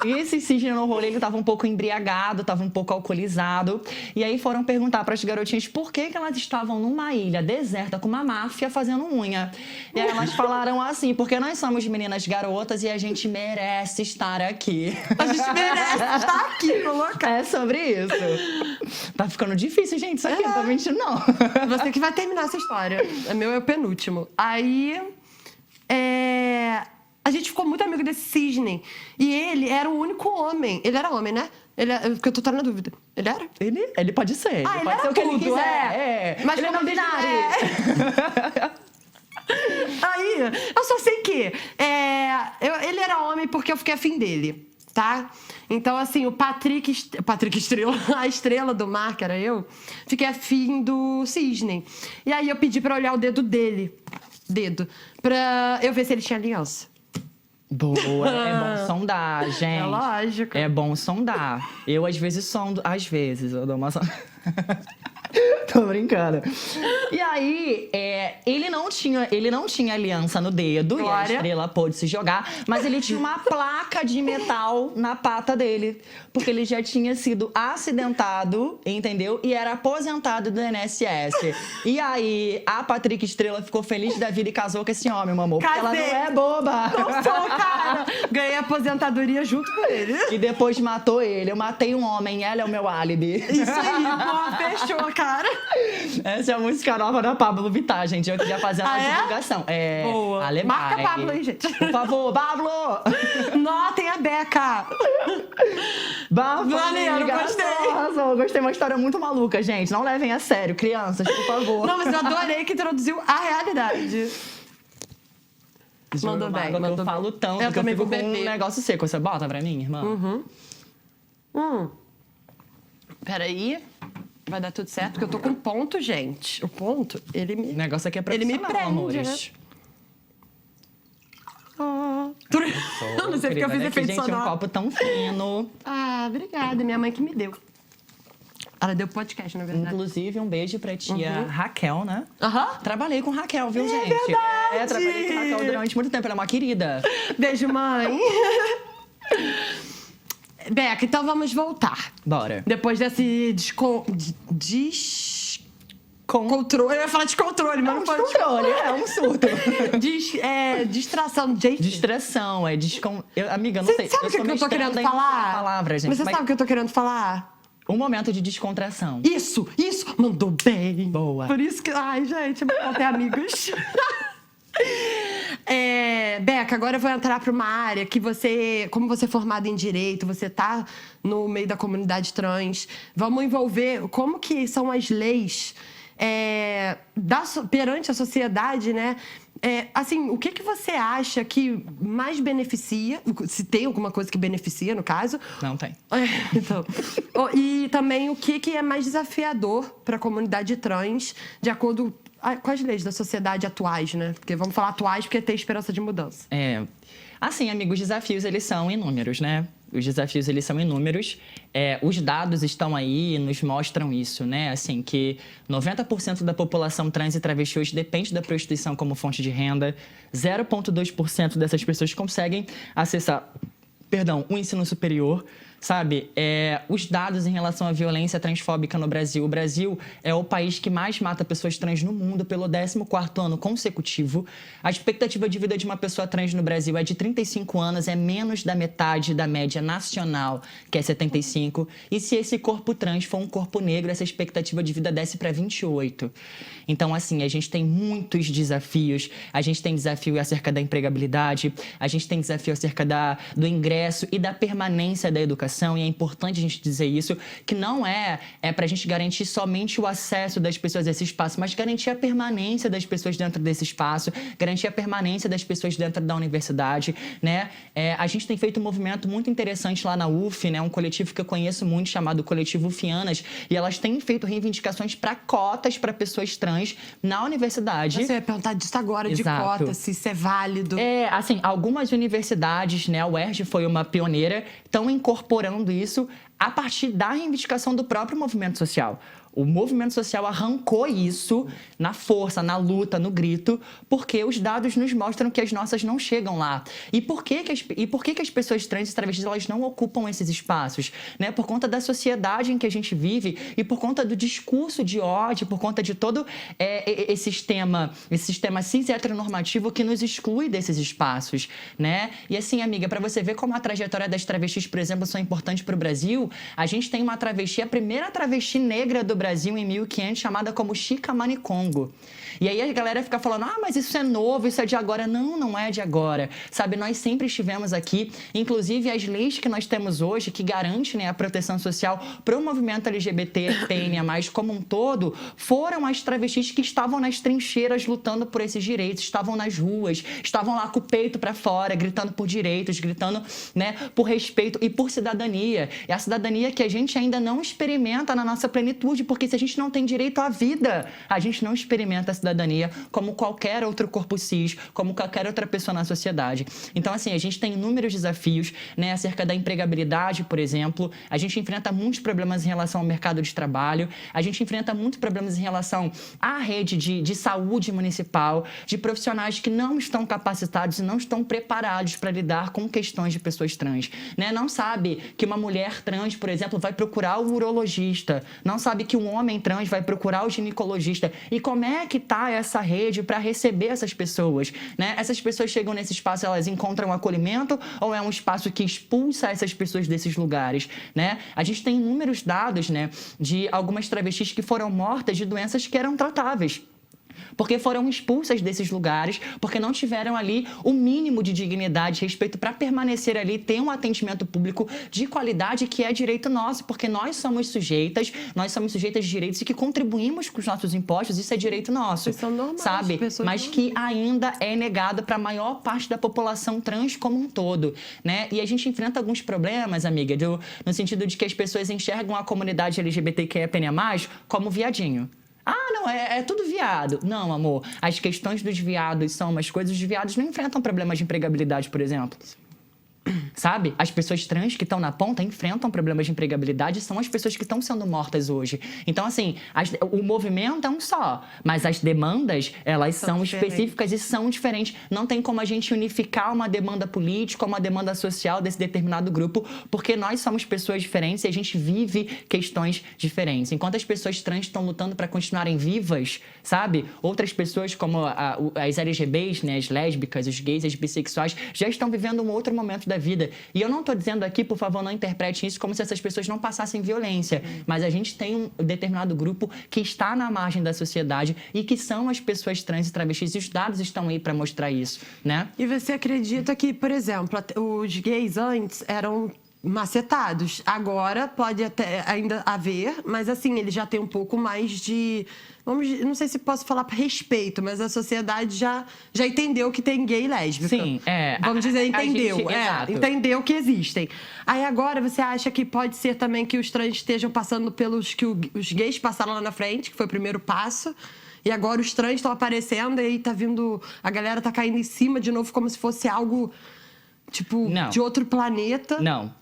E esse cisne no rolê, ele tava um pouco embriagado, tava um pouco alcoolizado. E aí foram perguntar para as garotinhas por que elas estavam numa ilha deserta com uma máfia fazendo unha. E aí elas falaram assim, porque nós somos meninas garotas e a gente merece estar aqui.
A gente merece estar aqui no local.
É sobre isso. Tá ficando difícil, gente, isso aqui, não tá mentindo, não.
Você que vai terminar essa história. O meu é o penúltimo. Aí, a gente ficou muito amigo desse cisne. E ele era o único homem. Ele era homem, né? Porque eu tô na dúvida. Ele era?
Ele pode ser.
Ele
pode
era
ser o que ele
tudo,
quiser.
Mas
ele
como
não binário.
Aí, eu só sei que ele era homem porque eu fiquei afim dele, tá? Então, assim, o Patrick Estrela, a estrela do mar, que era eu, fiquei afim do cisne. E aí eu pedi pra olhar o dedo dele, pra eu ver se ele tinha aliança.
Boa, é bom sondar, gente.
É lógico.
É bom sondar. Eu, às vezes, sondo. Às vezes, eu dou uma Tô brincando. E aí, ele não tinha aliança no dedo,
Glória.
e a estrela pôde se jogar, mas ele tinha uma placa de metal na pata dele. Porque ele já tinha sido acidentado, entendeu? E era aposentado do INSS. E aí, a Patrick Estrela ficou feliz da vida e casou com esse homem, meu amor. Porque ela não é boba.
Não sou, cara. Ganhei aposentadoria junto com ele.
E depois matou ele. Eu matei um homem, ela é o meu álibi.
Isso aí, pô, fechou, cara.
Essa é a música nova da Pablo Vittar, gente. Eu queria fazer uma divulgação.
Boa.
Alemã.
Marca Pablo aí, gente.
Por favor, Pablo!
Notem a Beca.
Bafo,
Maneiro,
amiga.
gostei.
Arrasou. Gostei, uma história muito maluca, gente. Não levem a sério, crianças, por favor.
Não, mas eu adorei que introduziu a realidade. Mandou bem,
Água,
mandou
eu falo
bem.
tanto
Eu
que eu
também
fico
vou
com um
beber.
negócio seco. Você bota pra mim, irmã?
Peraí. Vai dar tudo certo, porque eu tô com ponto, gente. O ponto, ele me...
O negócio aqui é
Ele me
profissional,
prende,
amores.
Eu não sei porque eu fiz
Olha aqui,
efeito
gente, um
sonoro.
copo tão fino.
Ah, obrigada. Minha mãe que me deu. Ela deu podcast, na verdade.
Inclusive, um beijo pra tia Raquel, né?
Aham.
Trabalhei com Raquel, viu,
É
gente?
verdade!
trabalhei com a Raquel durante muito tempo. Ela é uma querida.
Beijo, mãe. Beca, então vamos voltar.
Bora.
Depois desse controle. Eu ia falar descontrole, mas não foi
Descontrole, é um surto.
Distração, gente.
Distração, amiga, eu não sei.
Sabe o que eu tô querendo falar?
Palavra, gente,
Você sabe o que eu tô querendo falar?
Um momento de descontração.
Isso! Mandou bem.
Boa.
Por isso que... Ai, gente, vou ter amigos. Beca, agora eu vou entrar para uma área que você, como você é formada em Direito, você tá no meio da comunidade trans, vamos envolver como que são as leis perante a sociedade, né? Assim, o que você acha que mais beneficia, se tem alguma coisa que beneficia, no caso?
Não tem.
Então, e também o que é mais desafiador para a comunidade trans, de acordo com as leis da sociedade atuais, né? Porque vamos falar atuais porque tem esperança de mudança.
Assim, amigos, os desafios, eles são inúmeros, né? Os desafios, eles são inúmeros. Os dados estão aí e nos mostram isso, né? Assim, que 90% da população trans e travesti hoje depende da prostituição como fonte de renda. 0,2% dessas pessoas conseguem acessar, o ensino superior. Sabe, os dados em relação à violência transfóbica no Brasil. O Brasil é o país que mais mata pessoas trans no mundo pelo 14º ano consecutivo. A expectativa de vida de uma pessoa trans no Brasil é de 35 anos, é menos da metade da média nacional, que é 75. E se esse corpo trans for um corpo negro, essa expectativa de vida desce para 28. Então, assim, a gente tem muitos desafios. A gente tem desafio acerca da empregabilidade, a gente tem desafio acerca do ingresso e da permanência da educação. E é importante a gente dizer isso, que não é para a gente garantir somente o acesso das pessoas a esse espaço, mas garantir a permanência das pessoas dentro desse espaço, garantir a permanência das pessoas dentro da universidade, né? A gente tem feito um movimento muito interessante lá na UF, né? Um coletivo que eu conheço muito, chamado Coletivo Ufianas, e elas têm feito reivindicações para cotas para pessoas trans na universidade.
Você ia perguntar disso agora,
Exato.
De cota, se isso é válido.
Assim, algumas universidades, né? A UERJ foi uma pioneira, estão incorporando isso a partir da reivindicação do próprio movimento social. O movimento social arrancou isso na força, na luta, no grito, porque os dados nos mostram que as nossas não chegam lá. E por que as pessoas trans e travestis elas não ocupam esses espaços? Né? Por conta da sociedade em que a gente vive e por conta do discurso de ódio, por conta de todo esse sistema cis heteronormativo que nos exclui desses espaços. Né? E assim, amiga, para você ver como a trajetória das travestis, por exemplo, são importantes para o Brasil, a gente tem uma travesti, a primeira travesti negra do Brasil em 1500, chamada como Chica Manicongo. E aí a galera fica falando, mas isso é novo, isso é de agora. Não, não é de agora. Sabe, nós sempre estivemos aqui, inclusive as leis que nós temos hoje, que garantem, né, a proteção social para o movimento LGBT, PNA+, como um todo, foram as travestis que estavam nas trincheiras lutando por esses direitos, estavam nas ruas, estavam lá com o peito para fora, gritando por direitos, gritando, né, por respeito e por cidadania. É a cidadania que a gente ainda não experimenta na nossa plenitude, porque se a gente não tem direito à vida, a gente não experimenta a cidadania como qualquer outro corpo cis, como qualquer outra pessoa na sociedade. Então, assim, a gente tem inúmeros desafios, né, acerca da empregabilidade, por exemplo. A gente enfrenta muitos problemas em relação ao mercado de trabalho. A gente enfrenta muitos problemas em relação à rede de saúde municipal, de profissionais que não estão capacitados e não estão preparados para lidar com questões de pessoas trans. Né? Não sabe que uma mulher trans, por exemplo, vai procurar o urologista. Não sabe que um homem trans vai procurar o ginecologista. E como é que está essa rede para receber essas pessoas? Né? Essas pessoas chegam nesse espaço, elas encontram acolhimento ou é um espaço que expulsa essas pessoas desses lugares? Né? A gente tem inúmeros dados, né, de algumas travestis que foram mortas de doenças que eram tratáveis, porque foram expulsas desses lugares, porque não tiveram ali o mínimo de dignidade e respeito para permanecer ali, ter um atendimento público de qualidade que é direito nosso, porque nós somos sujeitas de direitos e que contribuímos com os nossos impostos, isso é direito nosso, sabe? Mas que ainda é negado para a maior parte da população trans como um todo, né? E a gente enfrenta alguns problemas, amiga, no sentido de que as pessoas enxergam a comunidade LGBTQIA+, como viadinho. Não, é tudo viado. Não, amor, as questões dos viados são umas coisas, os viados não enfrentam problemas de empregabilidade, por exemplo. sabe? As pessoas trans que estão na ponta enfrentam problemas de empregabilidade, são as pessoas que estão sendo mortas hoje. Então, assim, o movimento é um só, mas as demandas, elas são específicas e são diferentes. Não tem como a gente unificar uma demanda política, uma demanda social desse determinado grupo, porque nós somos pessoas diferentes e a gente vive questões diferentes. Enquanto as pessoas trans estão lutando para continuarem vivas, sabe? Outras pessoas como as LGBTs, né, as lésbicas, os gays, as bissexuais, já estão vivendo um outro momento da vida. E eu não estou dizendo aqui, por favor, não interprete isso como se essas pessoas não passassem violência, mas a gente tem um determinado grupo que está na margem da sociedade e que são as pessoas trans e travestis, e os dados estão aí para mostrar isso, né?
E você acredita que, por exemplo, os gays antes eram macetados. Agora pode até ainda haver, mas assim, ele já tem um pouco mais de... não sei se posso falar respeito, mas a sociedade já entendeu que tem gay e lésbica.
Sim,
Vamos dizer, entendeu.
Exato.
Entendeu que existem. Aí agora você acha que pode ser também que os trans estejam passando pelos que os gays passaram lá na frente, que foi o primeiro passo, e agora os trans estão aparecendo e aí tá vindo... A galera tá caindo em cima de novo como se fosse algo, tipo, de outro planeta.
Não.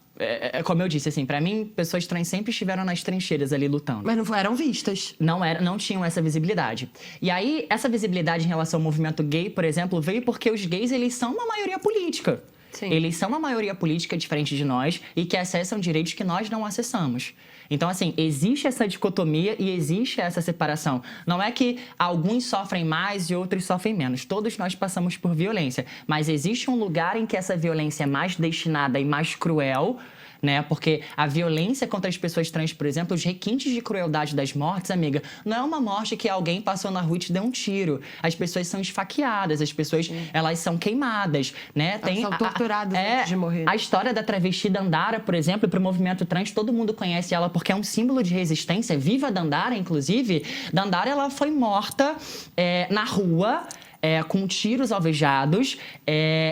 Como eu disse, assim, pra mim, pessoas trans sempre estiveram nas trincheiras ali lutando.
Mas não eram vistas.
Não tinham essa visibilidade. E aí, essa visibilidade em relação ao movimento gay, por exemplo, veio porque os gays, eles são uma maioria política.
Sim.
Eles são uma maioria política diferente de nós e que acessam direitos que nós não acessamos. Então, assim, existe essa dicotomia e existe essa separação. Não é que alguns sofrem mais e outros sofrem menos. Todos nós passamos por violência. Mas existe um lugar em que essa violência é mais destinada e mais cruel, né? Porque a violência contra as pessoas trans, por exemplo, os requintes de crueldade das mortes, amiga, não é uma morte que alguém passou na rua e te deu um tiro. As pessoas são esfaqueadas, as pessoas, elas são queimadas, né?
Elas são torturadas antes de morrer.
A história da travesti Dandara, por exemplo, para o movimento trans, todo mundo conhece ela porque é um símbolo de resistência. Viva Dandara, inclusive. Dandara, ela foi morta na rua, com tiros alvejados,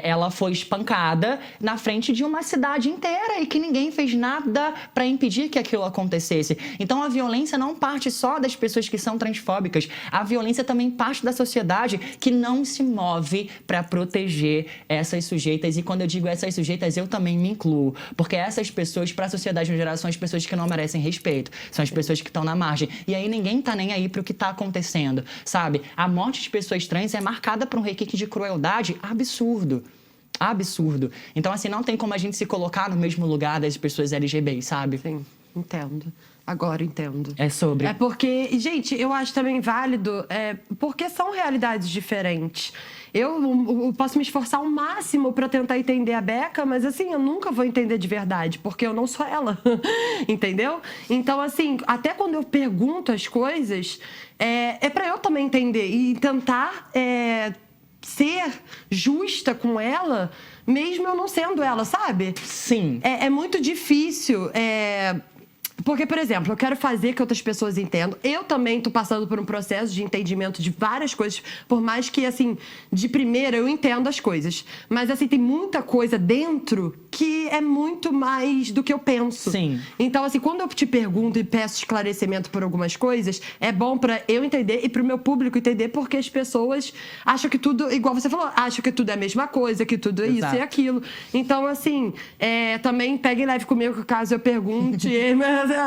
ela foi espancada na frente de uma cidade inteira e que ninguém fez nada para impedir que aquilo acontecesse. Então, a violência não parte só das pessoas que são transfóbicas, a violência também parte da sociedade que não se move para proteger essas sujeitas. E quando eu digo essas sujeitas, eu também me incluo, porque essas pessoas, para a sociedade no geral, são as pessoas que não merecem respeito, são as pessoas que estão na margem. E aí ninguém tá nem aí para o que tá acontecendo, sabe? A morte de pessoas trans é marcada por um requinte de crueldade absurdo. Absurdo. Então, assim, não tem como a gente se colocar no mesmo lugar das pessoas LGBT, sabe?
Sim, entendo. Agora entendo.
É sobre.
É porque, gente, eu acho também válido, porque são realidades diferentes. Eu posso me esforçar ao máximo para tentar entender a Beca, mas assim, eu nunca vou entender de verdade, porque eu não sou ela, entendeu? Então, assim, até quando eu pergunto as coisas, é para eu também entender e tentar ser justa com ela, mesmo eu não sendo ela, sabe?
Sim.
É muito difícil. Porque, por exemplo, eu quero fazer que outras pessoas entendam. Eu também tô passando por um processo de entendimento de várias coisas, por mais que, assim, de primeira eu entendo as coisas. Mas, assim, tem muita coisa dentro que é muito mais do que eu penso.
Sim.
Então, assim, quando eu te pergunto e peço esclarecimento por algumas coisas, é bom pra eu entender e pro meu público entender, porque as pessoas acham que tudo, igual você falou, acham que tudo é a mesma coisa, que tudo é isso e aquilo. Então, assim, também peguem leve comigo caso eu pergunte,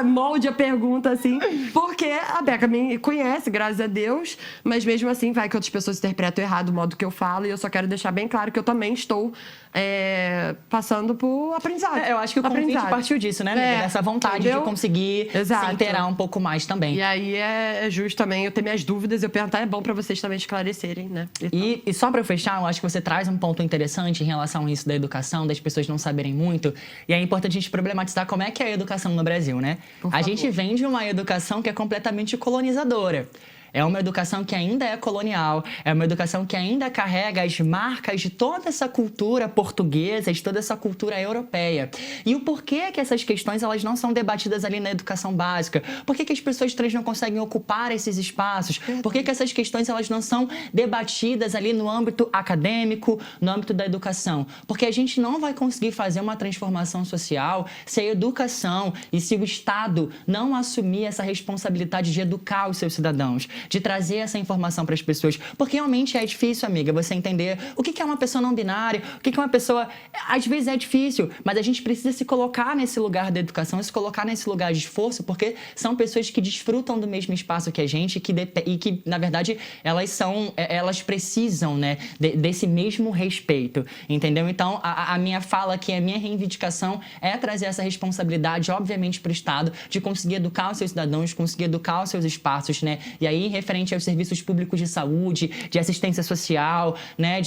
molde a pergunta, assim, porque a Beca me conhece, graças a Deus, mas mesmo assim vai que outras pessoas interpretam errado o modo que eu falo, e eu só quero deixar bem claro que eu também estou passando por aprendizado.
Eu acho que o convite partiu disso, né, amiga? Dessa vontade de conseguir se inteirar um pouco mais também.
E aí é justo também eu ter minhas dúvidas, eu perguntar, é bom pra vocês também esclarecerem, né?
E só pra eu fechar, eu acho que você traz um ponto interessante em relação a isso da educação, das pessoas não saberem muito, e é importante a gente problematizar como é que é a educação no Brasil, né? A gente vem de uma educação que é completamente colonizadora. É uma educação que ainda é colonial, é uma educação que ainda carrega as marcas de toda essa cultura portuguesa, de toda essa cultura europeia. E o porquê que essas questões elas não são debatidas ali na educação básica? Por que as pessoas trans não conseguem ocupar esses espaços? Por que essas questões elas não são debatidas ali no âmbito acadêmico, no âmbito da educação? Porque a gente não vai conseguir fazer uma transformação social se a educação e se o Estado não assumir essa responsabilidade de educar os seus cidadãos. de trazer essa informação para as pessoas. Porque realmente é difícil, amiga, você entender o que é uma pessoa não binária, o que é uma pessoa... Às vezes é difícil, mas a gente precisa se colocar nesse lugar da educação, se colocar nesse lugar de esforço, porque são pessoas que desfrutam do mesmo espaço que a gente e que, na verdade, elas precisam, né, desse mesmo respeito, entendeu? Então, a minha fala aqui, a minha reivindicação é trazer essa responsabilidade, obviamente, para o Estado, de conseguir educar os seus cidadãos, conseguir educar os seus espaços, né? E aí, referente aos serviços públicos de saúde, de assistência social, né,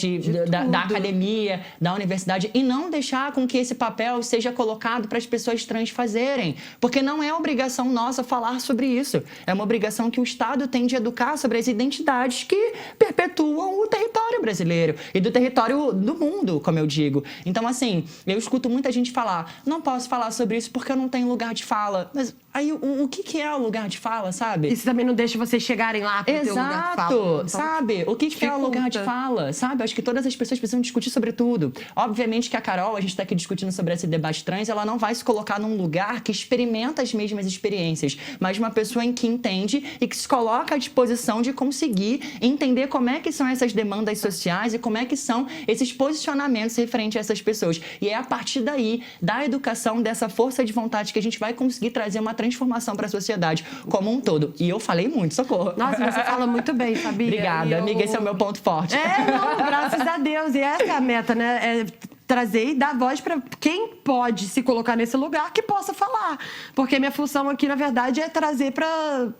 da academia, da universidade, e não deixar com que esse papel seja colocado para as pessoas trans fazerem, porque não é obrigação nossa falar sobre isso, é uma obrigação que o Estado tem de educar sobre as identidades que perpetuam o território brasileiro e do território do mundo, como eu digo. Então, assim, eu escuto muita gente falar, não posso falar sobre isso porque eu não tenho lugar de fala. Mas aí, o que é o lugar de fala, sabe?
Isso também não deixa vocês chegarem lá pro teu lugar de fala.
Exato, então, sabe? O que é o lugar de fala, sabe? Acho que todas as pessoas precisam discutir sobre tudo. Obviamente que a Carol, a gente tá aqui discutindo sobre esse debate trans, ela não vai se colocar num lugar que experimenta as mesmas experiências, mas uma pessoa em que entende e que se coloca à disposição de conseguir entender como é que são essas demandas sociais e como é que são esses posicionamentos referentes a essas pessoas. E é a partir daí, da educação, dessa força de vontade, que a gente vai conseguir trazer uma transformação para a sociedade como um todo. E eu falei muito, socorro.
Nossa, você fala muito bem, sabia?
Obrigada, amiga, esse é o meu ponto forte.
Não, graças a Deus. E essa é a meta, né? É trazer e dar voz para quem pode se colocar nesse lugar que possa falar. Porque minha função aqui, na verdade, é trazer para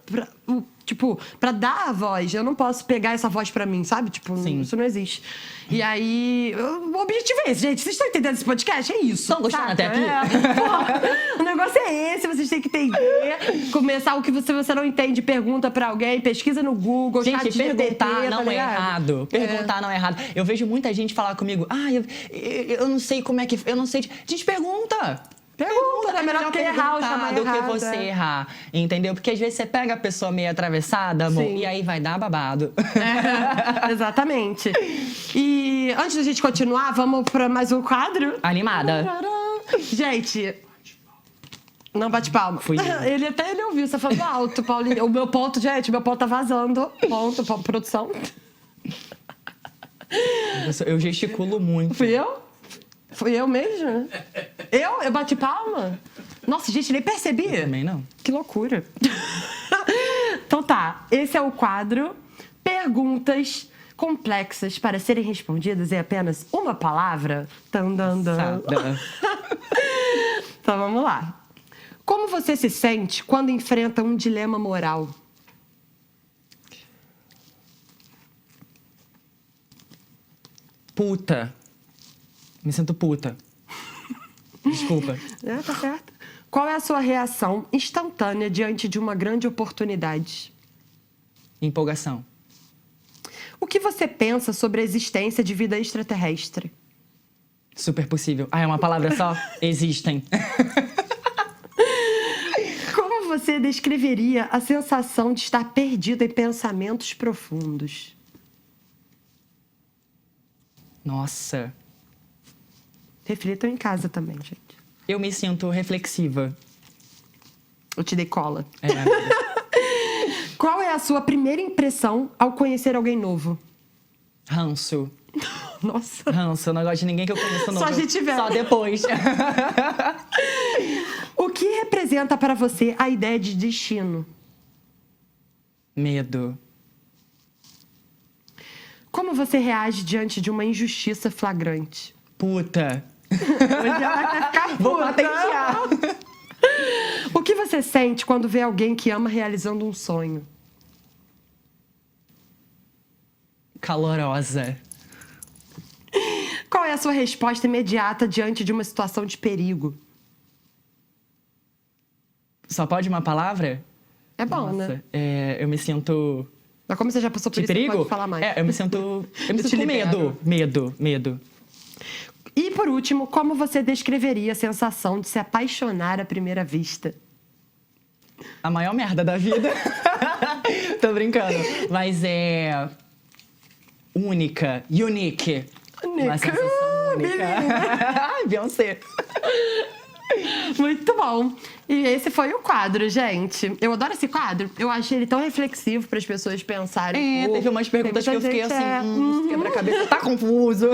dar a voz. Eu não posso pegar essa voz pra mim, sabe? Tipo, isso não existe. E aí, o objetivo é esse, gente. Vocês estão entendendo esse podcast? É isso.
Estão gostando até aqui?
O negócio é esse, vocês têm que entender. Começar o que você não entende, pergunta pra alguém, pesquisa no Google,
gente, perguntar não é errado. Perguntar não é errado. Eu vejo muita gente falar comigo, eu não sei como é que... Eu não sei... Gente, pergunta!
É melhor que errar ou chamar
do que você errar, entendeu? Porque às vezes você pega a pessoa meio atravessada, amor, e aí vai dar babado.
Exatamente. E antes da gente continuar, vamos pra mais um quadro?
Animada.
Gente... Não bate palma. Ele ouviu, você falando alto, Paulinho. O meu ponto tá vazando. Ponto, produção.
Eu gesticulo muito.
Fui eu? Fui eu mesmo? Eu bati palma? Nossa, gente, nem percebi.
Eu também não.
Que loucura. Então tá, esse é o quadro Perguntas complexas para serem respondidas em apenas uma palavra. Então vamos lá. Como você se sente quando enfrenta um dilema moral?
Puta. Me sinto puta. Desculpa.
Tá certo. Qual é a sua reação instantânea diante de uma grande oportunidade?
Empolgação.
O que você pensa sobre a existência de vida extraterrestre?
Super possível. É uma palavra só? Existem.
Como você descreveria a sensação de estar perdido em pensamentos profundos?
Nossa.
Reflitam em casa também, gente.
Eu me sinto reflexiva.
Eu te dei cola. Qual é a sua primeira impressão ao conhecer alguém novo?
Ranço.
Nossa.
Ranço, eu não gosto de ninguém que eu conheço novo.
Só a gente vê.
Só depois.
O que representa para você a ideia de destino?
Medo.
Como você reage diante de uma injustiça flagrante?
Puta.
Vou patentear. O que você sente quando vê alguém que ama realizando um sonho?
Calorosa.
Qual é a sua resposta imediata diante de uma situação de perigo?
Só pode uma palavra?
É bom, né?
Eu me sinto...
Mas como você já passou por isso,
perigo?
você pode falar mais.
Eu me sinto com medo.
E, por último, como você descreveria a sensação de se apaixonar à primeira vista?
A maior merda da vida. Tô brincando. Mas é... Unique. Uma sensação única. Ai, Beyoncé.
Muito bom. E esse foi o quadro, gente. Eu adoro esse quadro. Eu achei ele tão reflexivo para as pessoas pensarem.
Teve umas perguntas que eu fiquei assim, quebra-cabeça, tá confuso.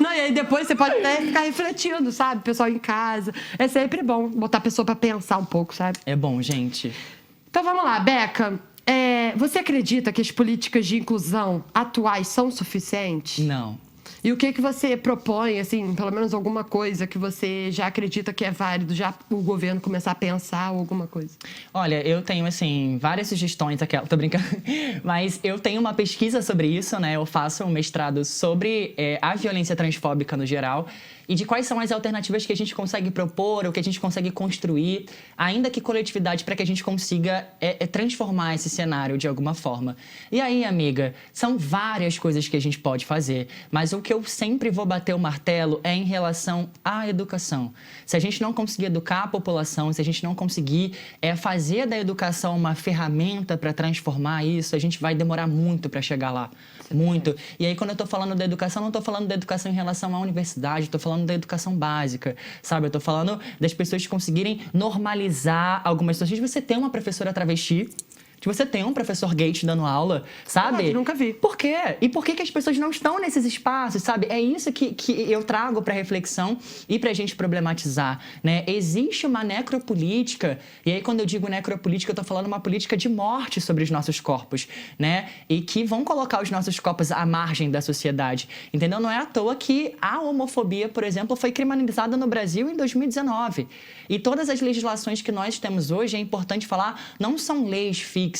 Não, e aí depois você pode até ficar refletindo, sabe? Pessoal em casa. É sempre bom botar a pessoa pra pensar um pouco, sabe?
É bom, gente.
Então vamos lá, Beca. Você acredita que as políticas de inclusão atuais são suficientes?
Não.
E o que você propõe, assim, pelo menos alguma coisa que você já acredita que é válido, já o governo começar a pensar ou alguma coisa?
Olha, eu tenho, assim, várias sugestões, tô brincando, mas eu tenho uma pesquisa sobre isso, né? Eu faço um mestrado sobre a violência transfóbica no geral e de quais são as alternativas que a gente consegue propor ou que a gente consegue construir, ainda que coletividade, para que a gente consiga transformar esse cenário de alguma forma. E aí, amiga, são várias coisas que a gente pode fazer, mas o que eu sempre vou bater o martelo é em relação à educação. Se a gente não conseguir educar a população, se a gente não conseguir fazer da educação uma ferramenta para transformar isso, a gente vai demorar muito para chegar lá. Muito. E aí, quando eu tô falando da educação, não tô falando da educação em relação à universidade, tô falando da educação básica, sabe? Eu tô falando das pessoas conseguirem normalizar algumas situações. Você tem uma professora travesti, de você tem um professor gay te dando aula, sabe?
Eu nunca vi.
Por quê? E por que as pessoas não estão nesses espaços, sabe? É isso que eu trago para reflexão e para a gente problematizar, né? Existe uma necropolítica, e aí quando eu digo necropolítica, eu tô falando uma política de morte sobre os nossos corpos, né? E que vão colocar os nossos corpos à margem da sociedade, entendeu? Não é à toa que a homofobia, por exemplo, foi criminalizada no Brasil em 2019. E todas as legislações que nós temos hoje, é importante falar, não são leis fixas,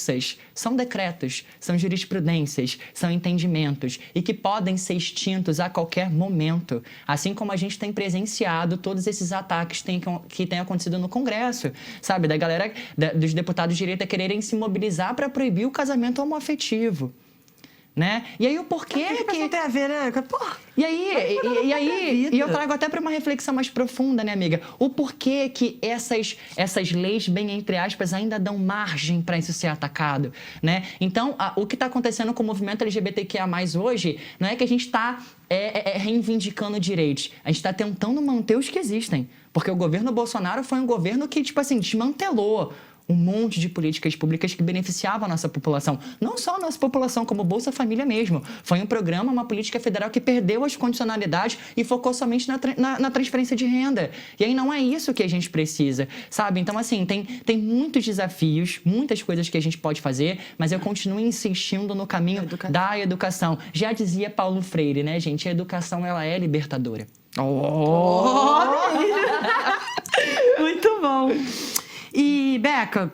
são decretos, são jurisprudências, são entendimentos e que podem ser extintos a qualquer momento. Assim como a gente tem presenciado todos esses ataques que têm acontecido no Congresso, sabe? Da galera, dos deputados de direita quererem se mobilizar para proibir o casamento homoafetivo. Né? E aí o porquê que
tem a ver, né? Porra,
e eu trago até para uma reflexão mais profunda, né, amiga? O porquê que essas leis, bem entre aspas, ainda dão margem para isso ser atacado, né? Então, o que está acontecendo com o movimento LGBTQIA+ hoje não é que a gente está reivindicando direitos, a gente está tentando manter os que existem, porque o governo Bolsonaro foi um governo que, tipo assim, desmantelou um monte de políticas públicas que beneficiavam a nossa população. Não só a nossa população, como Bolsa Família mesmo. Foi um programa, uma política federal que perdeu as condicionalidades e focou somente na transferência de renda. E aí não é isso que a gente precisa, sabe? Então, assim, tem muitos desafios, muitas coisas que a gente pode fazer, mas eu continuo insistindo no caminho da educação. Já dizia Paulo Freire, né, gente? A educação, ela é libertadora.
Muito bom. E, Beca,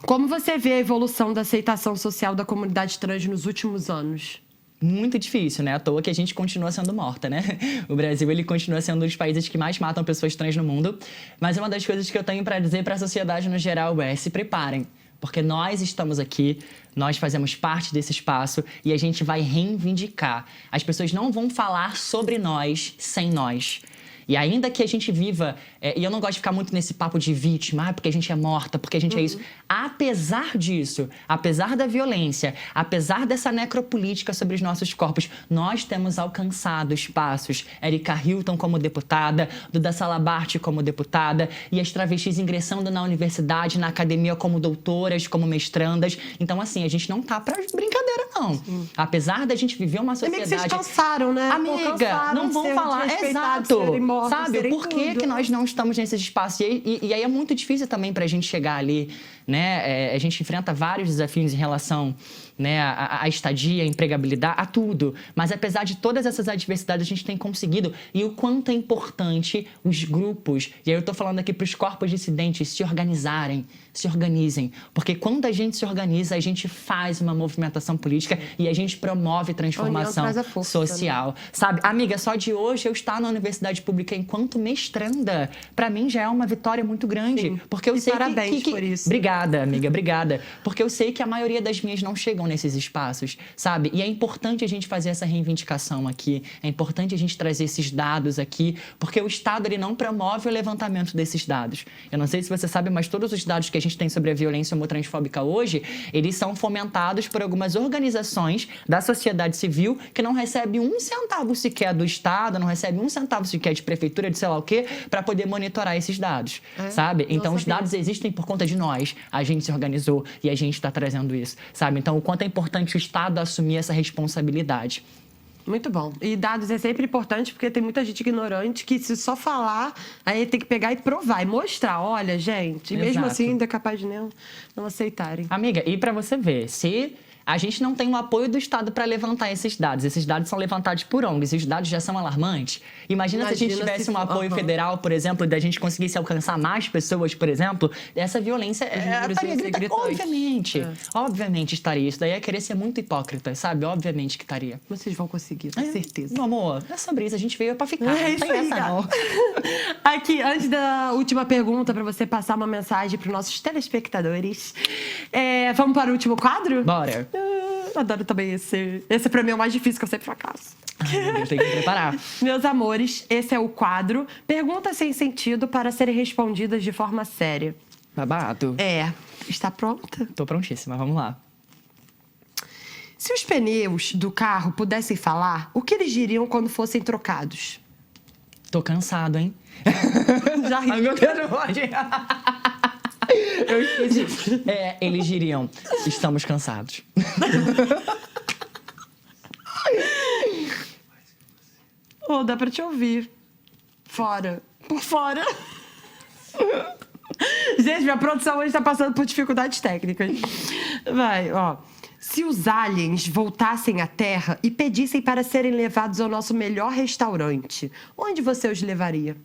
como você vê a evolução da aceitação social da comunidade trans nos últimos anos?
Muito difícil, né? À toa que a gente continua sendo morta, né? O Brasil, ele continua sendo um dos países que mais matam pessoas trans no mundo. Mas uma das coisas que eu tenho para dizer para a sociedade no geral é: se preparem. Porque nós estamos aqui, nós fazemos parte desse espaço e a gente vai reivindicar. As pessoas não vão falar sobre nós sem nós. E ainda que a gente viva, e eu não gosto de ficar muito nesse papo de vítima, porque a gente é morta, porque a gente é isso. Apesar disso, apesar da violência, apesar dessa necropolítica sobre os nossos corpos, nós temos alcançado espaços. Erika Hilton como deputada, Duda Salabarte como deputada, e as travestis ingressando na universidade, na academia como doutoras, como mestrandas. Então, assim, a gente não tá pra brincadeira, não. Sim. Apesar da gente viver uma sociedade...
É meio que vocês cansaram, né?
Amiga, não vão falar. Exato. Sabe, por que nós não estamos nesses espaços? E aí é muito difícil também para a gente chegar ali, né? A gente enfrenta vários desafios em relação, né, à estadia, à empregabilidade, a tudo. Mas apesar de todas essas adversidades, a gente tem conseguido. E o quanto é importante os grupos, e aí eu tô falando aqui para os corpos dissidentes, se organizarem, se organizem. Porque quando a gente se organiza, a gente faz uma movimentação política e a gente promove transformação social. Sabe? Amiga, só de hoje eu estar na universidade pública enquanto mestranda, para mim já é uma vitória muito grande.
Sim.
Porque eu sei
parabéns por isso.
Obrigada, amiga, obrigada. Porque eu sei que a maioria das minhas não chegam chegam nesses espaços, sabe? E é importante a gente fazer essa reivindicação aqui, é importante a gente trazer esses dados aqui, porque o Estado ele não promove o levantamento desses dados. Eu não sei se você sabe, mas todos os dados que a gente tem sobre a violência homotransfóbica hoje, eles são fomentados por algumas organizações da sociedade civil que não recebem um centavo sequer do Estado, não recebem um centavo sequer de prefeitura, de sei lá o quê, para poder monitorar esses dados, sabe? Então, os dados existem por conta de nós. A gente se organizou e a gente está trazendo isso, sabe? Então, o quanto é importante o Estado assumir essa responsabilidade.
Muito bom. E dados é sempre importante porque tem muita gente ignorante que se só falar, aí tem que pegar e provar e mostrar. Olha, gente, e mesmo
Exato.
assim ainda é capaz de não aceitarem.
Amiga, e para você ver, se a gente não tem o apoio do Estado para levantar esses dados são levantados por ONGs e os dados já são alarmantes. Imagina se a gente tivesse um apoio federal, por exemplo, da gente conseguisse alcançar mais pessoas, por exemplo, essa violência estaria gritando. Obviamente estaria. Isso daí é querer ser muito hipócrita, sabe? Obviamente que estaria.
Vocês vão conseguir, com certeza.
Meu amor, é sobre isso. A gente veio pra ficar.
É
Não
isso
tem
aí,
essa, não.
Aqui, antes da última pergunta, para você passar uma mensagem para os nossos telespectadores. Vamos para o último quadro?
Bora.
Adoro também esse. Esse pra mim é o mais difícil, que eu sempre fracasso.
Eu tenho que me preparar.
Meus amores, esse é o quadro Perguntas Sem Sentido para serem respondidas de forma séria.
Babado.
Está pronta?
Tô prontíssima, vamos lá.
Se os pneus do carro pudessem falar, o que eles diriam quando fossem trocados?
Tô cansado, hein?
Já ri.
Ai, meu Deus, não pode. Eu esqueci. Eles diriam, estamos cansados.
Oh, dá pra te ouvir. Fora. Por fora. Gente, minha produção hoje tá passando por dificuldades técnicas. Vai, ó. Se os aliens voltassem à Terra e pedissem para serem levados ao nosso melhor restaurante, onde você os levaria?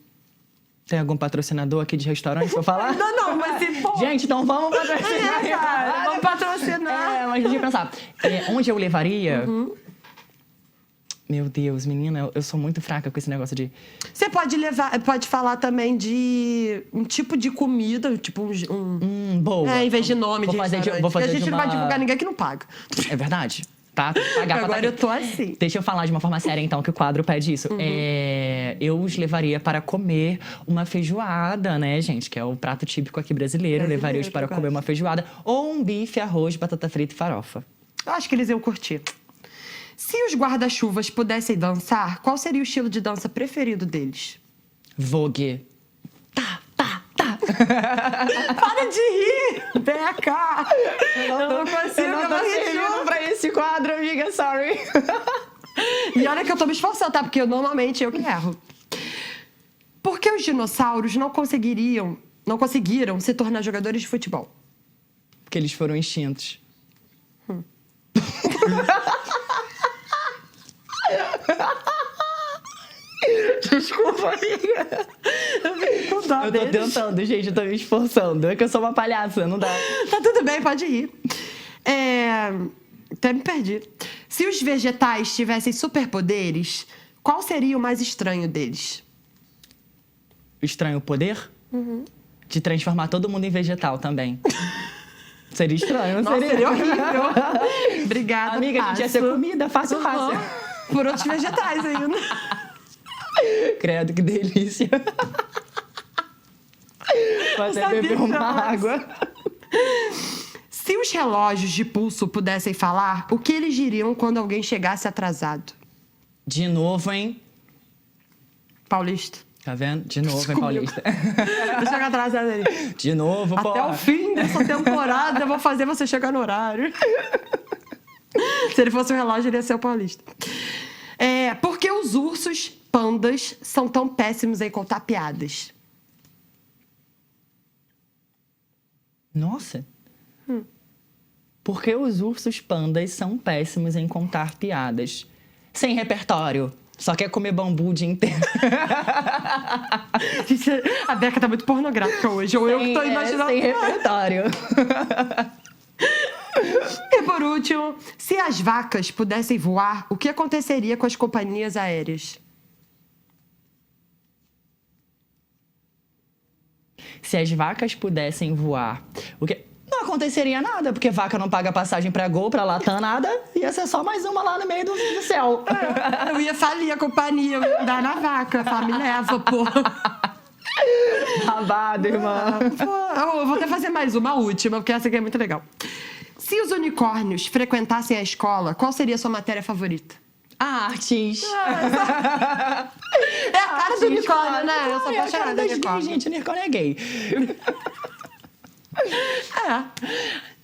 Tem algum patrocinador aqui de restaurante pra falar?
Não, mas se for...
Gente, então vamos patrocinar.
Cara, vamos patrocinar.
Mas deixa eu pensar. Onde eu levaria? Meu Deus, menina, eu sou muito fraca com esse negócio de...
Você pode falar também de um tipo de comida, tipo
boa.
em vez de nome
Vou
de
fazer
restaurante.
vou fazer
Porque a gente
de
não vai divulgar ninguém que não paga.
É verdade. Tá? Pagar pra
Agora
tá
eu tô assim.
Deixa eu falar de uma forma séria, então, que o quadro pede isso. Eu os levaria para comer uma feijoada, né, gente? Que é o prato típico aqui brasileiro. Levaria-os para comer uma feijoada. Ou um bife, arroz, batata frita e farofa.
Eu acho que eles iam curtir. Se os guarda-chuvas pudessem dançar, qual seria o estilo de dança preferido deles?
Vogue. Tá.
Para de rir, Beca! Eu não consigo,
eu não tô servindo pra esse quadro, amiga, sorry.
E olha que eu tô me esforçando, tá? Porque normalmente eu que erro. Por que os dinossauros não conseguiram se tornar jogadores de futebol?
Porque eles foram extintos. Desculpa, amiga. Eu tô tentando, gente, eu tô me esforçando. É que eu sou uma palhaça, não dá.
Tá tudo bem, pode rir. Até me perdi. Se os vegetais tivessem superpoderes, qual seria o mais estranho deles?
Estranho o poder? De transformar todo mundo em vegetal também. Seria estranho, não seria?
Seria horrível. Obrigada,
amiga, a gente ia ser comida, fácil.
Por outros vegetais ainda.
Credo, que delícia. Vou até beber uma água.
Se os relógios de pulso pudessem falar, o que eles diriam quando alguém chegasse atrasado?
De novo, hein?
Paulista.
Tá vendo? De novo, hein, Paulista?
Eu chego atrasado ali.
De novo, pô.
Até o fim dessa temporada eu vou fazer você chegar no horário. Se ele fosse um relógio, ele ia ser o Paulista. Por que os ursos pandas são tão péssimos em contar piadas?
Nossa. Por que os ursos pandas são péssimos em contar piadas? Sem repertório. Só quer comer bambu o dia inteiro.
A Beca tá muito pornográfica hoje. Ou eu que tô imaginando.
Sem repertório.
E por último, se as vacas pudessem voar, o que aconteceria com as companhias aéreas?
Se as vacas pudessem voar, o que... Não aconteceria nada, porque vaca não paga passagem pra Gol, pra Latam, nada. Ia ser só mais uma lá no meio do céu.
Eu ia falir a companhia, eu ia andar na vaca. Falar, me leva, pô.
Babado, irmã.
Eu vou até fazer mais uma última, porque essa aqui é muito legal. Se os unicórnios frequentassem a escola, qual seria a sua matéria favorita?
Artes.
É a cara do unicórnio, né? Eu sou apaixonada por unicórnio.
Gente, unicórnio é gay.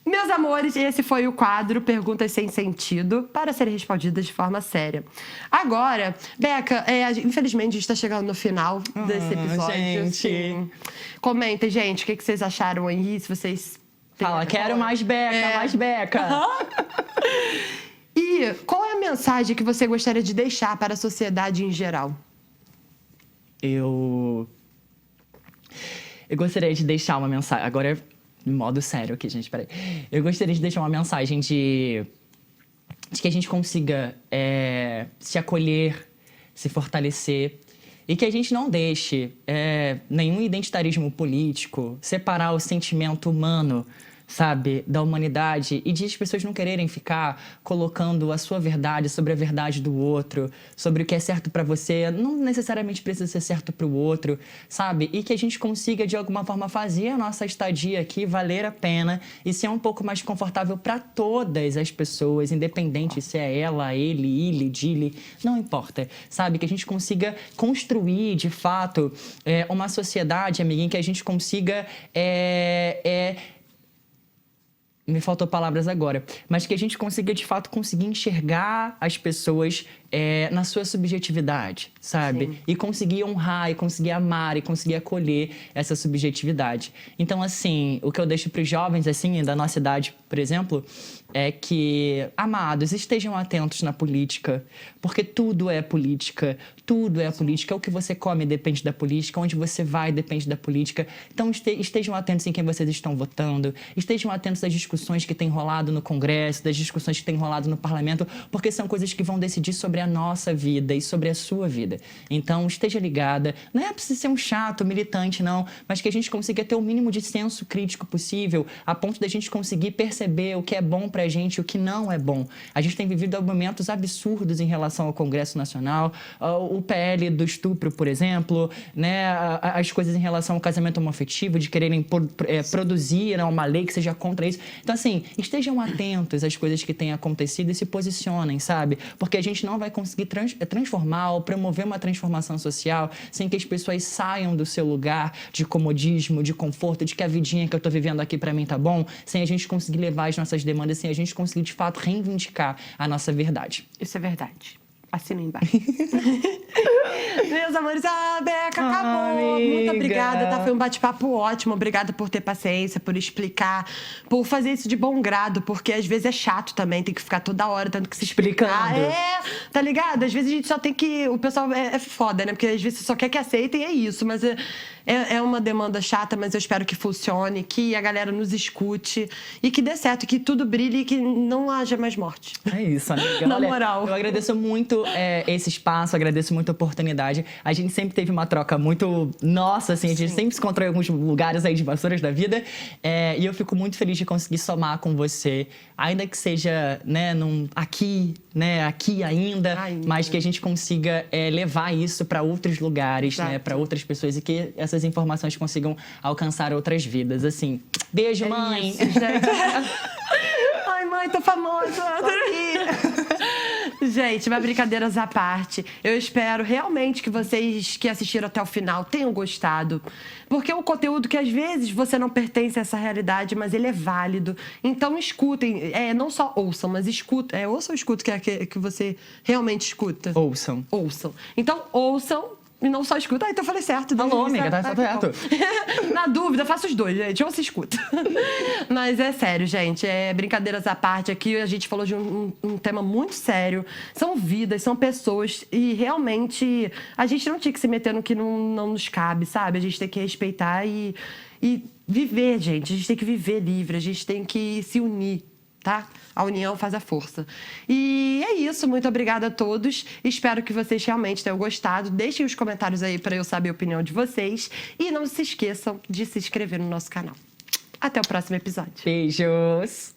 Meus amores, esse foi o quadro Perguntas Sem Sentido para serem respondidas de forma séria. Agora, Beca, infelizmente a gente está chegando no final desse episódio.
Gente.
Assim. Comentem, gente, o que vocês acharam aí, se vocês...
Fala, quero mais Beca, mais Beca.
E qual é a mensagem que você gostaria de deixar para a sociedade em geral?
Eu gostaria de deixar uma mensagem... Agora, de modo sério aqui, gente, peraí. Eu gostaria de deixar uma mensagem de que a gente consiga se acolher, se fortalecer e que a gente não deixe nenhum identitarismo político separar o sentimento humano, sabe, da humanidade e de as pessoas não quererem ficar colocando a sua verdade sobre a verdade do outro, sobre o que é certo pra você, não necessariamente precisa ser certo pro outro, sabe? E que a gente consiga, de alguma forma, fazer a nossa estadia aqui valer a pena e ser um pouco mais confortável pra todas as pessoas, independente se é ela, ele, dile, não importa, sabe? Que a gente consiga construir, de fato, uma sociedade, amiguinho, que a gente consiga... Me faltou palavras agora. Mas que a gente consiga, de fato, conseguir enxergar as pessoas na sua subjetividade, sabe?
Sim.
E conseguir honrar, e conseguir amar, e conseguir acolher essa subjetividade. Então, assim, o que eu deixo para os jovens, assim, da nossa idade, por exemplo, é que, amados, estejam atentos na política, porque tudo é política, tudo é a política. O que você come depende da política, onde você vai depende da política. Então, estejam atentos em quem vocês estão votando, estejam atentos às discussões que têm rolado no Congresso, das discussões que têm rolado no Parlamento, porque são coisas que vão decidir sobre a nossa vida e sobre a sua vida. Então, esteja ligada. Não é preciso ser um chato, militante, não, mas que a gente consiga ter o mínimo de senso crítico possível, a ponto da gente conseguir perceber o que é bom pra gente e o que não é bom. A gente tem vivido momentos absurdos em relação ao Congresso Nacional, o PL do estupro, por exemplo, né, as coisas em relação ao casamento homoafetivo, de quererem produzir, né, uma lei que seja contra isso. Então, assim, estejam atentos às coisas que têm acontecido e se posicionem, sabe? Porque a gente não vai conseguir transformar ou promover uma transformação social sem que as pessoas saiam do seu lugar de comodismo, de conforto, de que a vidinha que eu tô vivendo aqui pra mim tá bom, sem a gente conseguir levar as nossas demandas, sem a gente conseguir, de fato, reivindicar a nossa verdade.
Isso é verdade. Assina embaixo. Meus amores, Beca, acabou.
Amiga.
Muito obrigada, tá? Foi um bate-papo ótimo. Obrigada por ter paciência, por explicar, por fazer isso de bom grado, porque às vezes é chato também, tem que ficar toda hora tendo que se explicar.
Explicando.
Tá ligado? Às vezes a gente só tem que... O pessoal é foda, né? Porque às vezes você só quer que aceitem e é isso. Mas é uma demanda chata, mas eu espero que funcione, que a galera nos escute e que dê certo, que tudo brilhe e que não haja mais morte.
É isso, amiga.
Na
Olha,
moral.
Eu agradeço muito esse espaço, agradeço muito a oportunidade. A gente sempre teve uma troca muito nossa, assim, a gente sempre se encontrou em alguns lugares aí de vassouras da vida. E eu fico muito feliz de conseguir somar com você, ainda que seja, né, aqui ainda, mas que a gente consiga levar isso para outros lugares, né, para outras pessoas e que essas informações consigam alcançar outras vidas. Assim, beijo, mãe!
Isso, gente. Ai, mãe, tô famosa! Gente, mas brincadeiras à parte, eu espero realmente que vocês que assistiram até o final tenham gostado. Porque é um conteúdo que às vezes você não pertence a essa realidade, mas ele é válido. Então escutem, não só ouçam, mas escutem. Ouçam ou escutem que você realmente escuta?
Ouçam.
Ouçam. Então ouçam. E não só escuta. Então eu falei certo.
Alô, amiga, tá certo.
Na dúvida, faça os dois, gente. Ou se escuta. Mas é sério, gente. Brincadeiras à parte. Aqui a gente falou de um tema muito sério. São vidas, são pessoas. E realmente a gente não tinha que se meter no que não nos cabe, sabe? A gente tem que respeitar e viver, gente. A gente tem que viver livre. A gente tem que se unir. Tá? A união faz a força. E é isso. Muito obrigada a todos. Espero que vocês realmente tenham gostado. Deixem os comentários aí para eu saber a opinião de vocês. E não se esqueçam de se inscrever no nosso canal. Até o próximo episódio.
Beijos!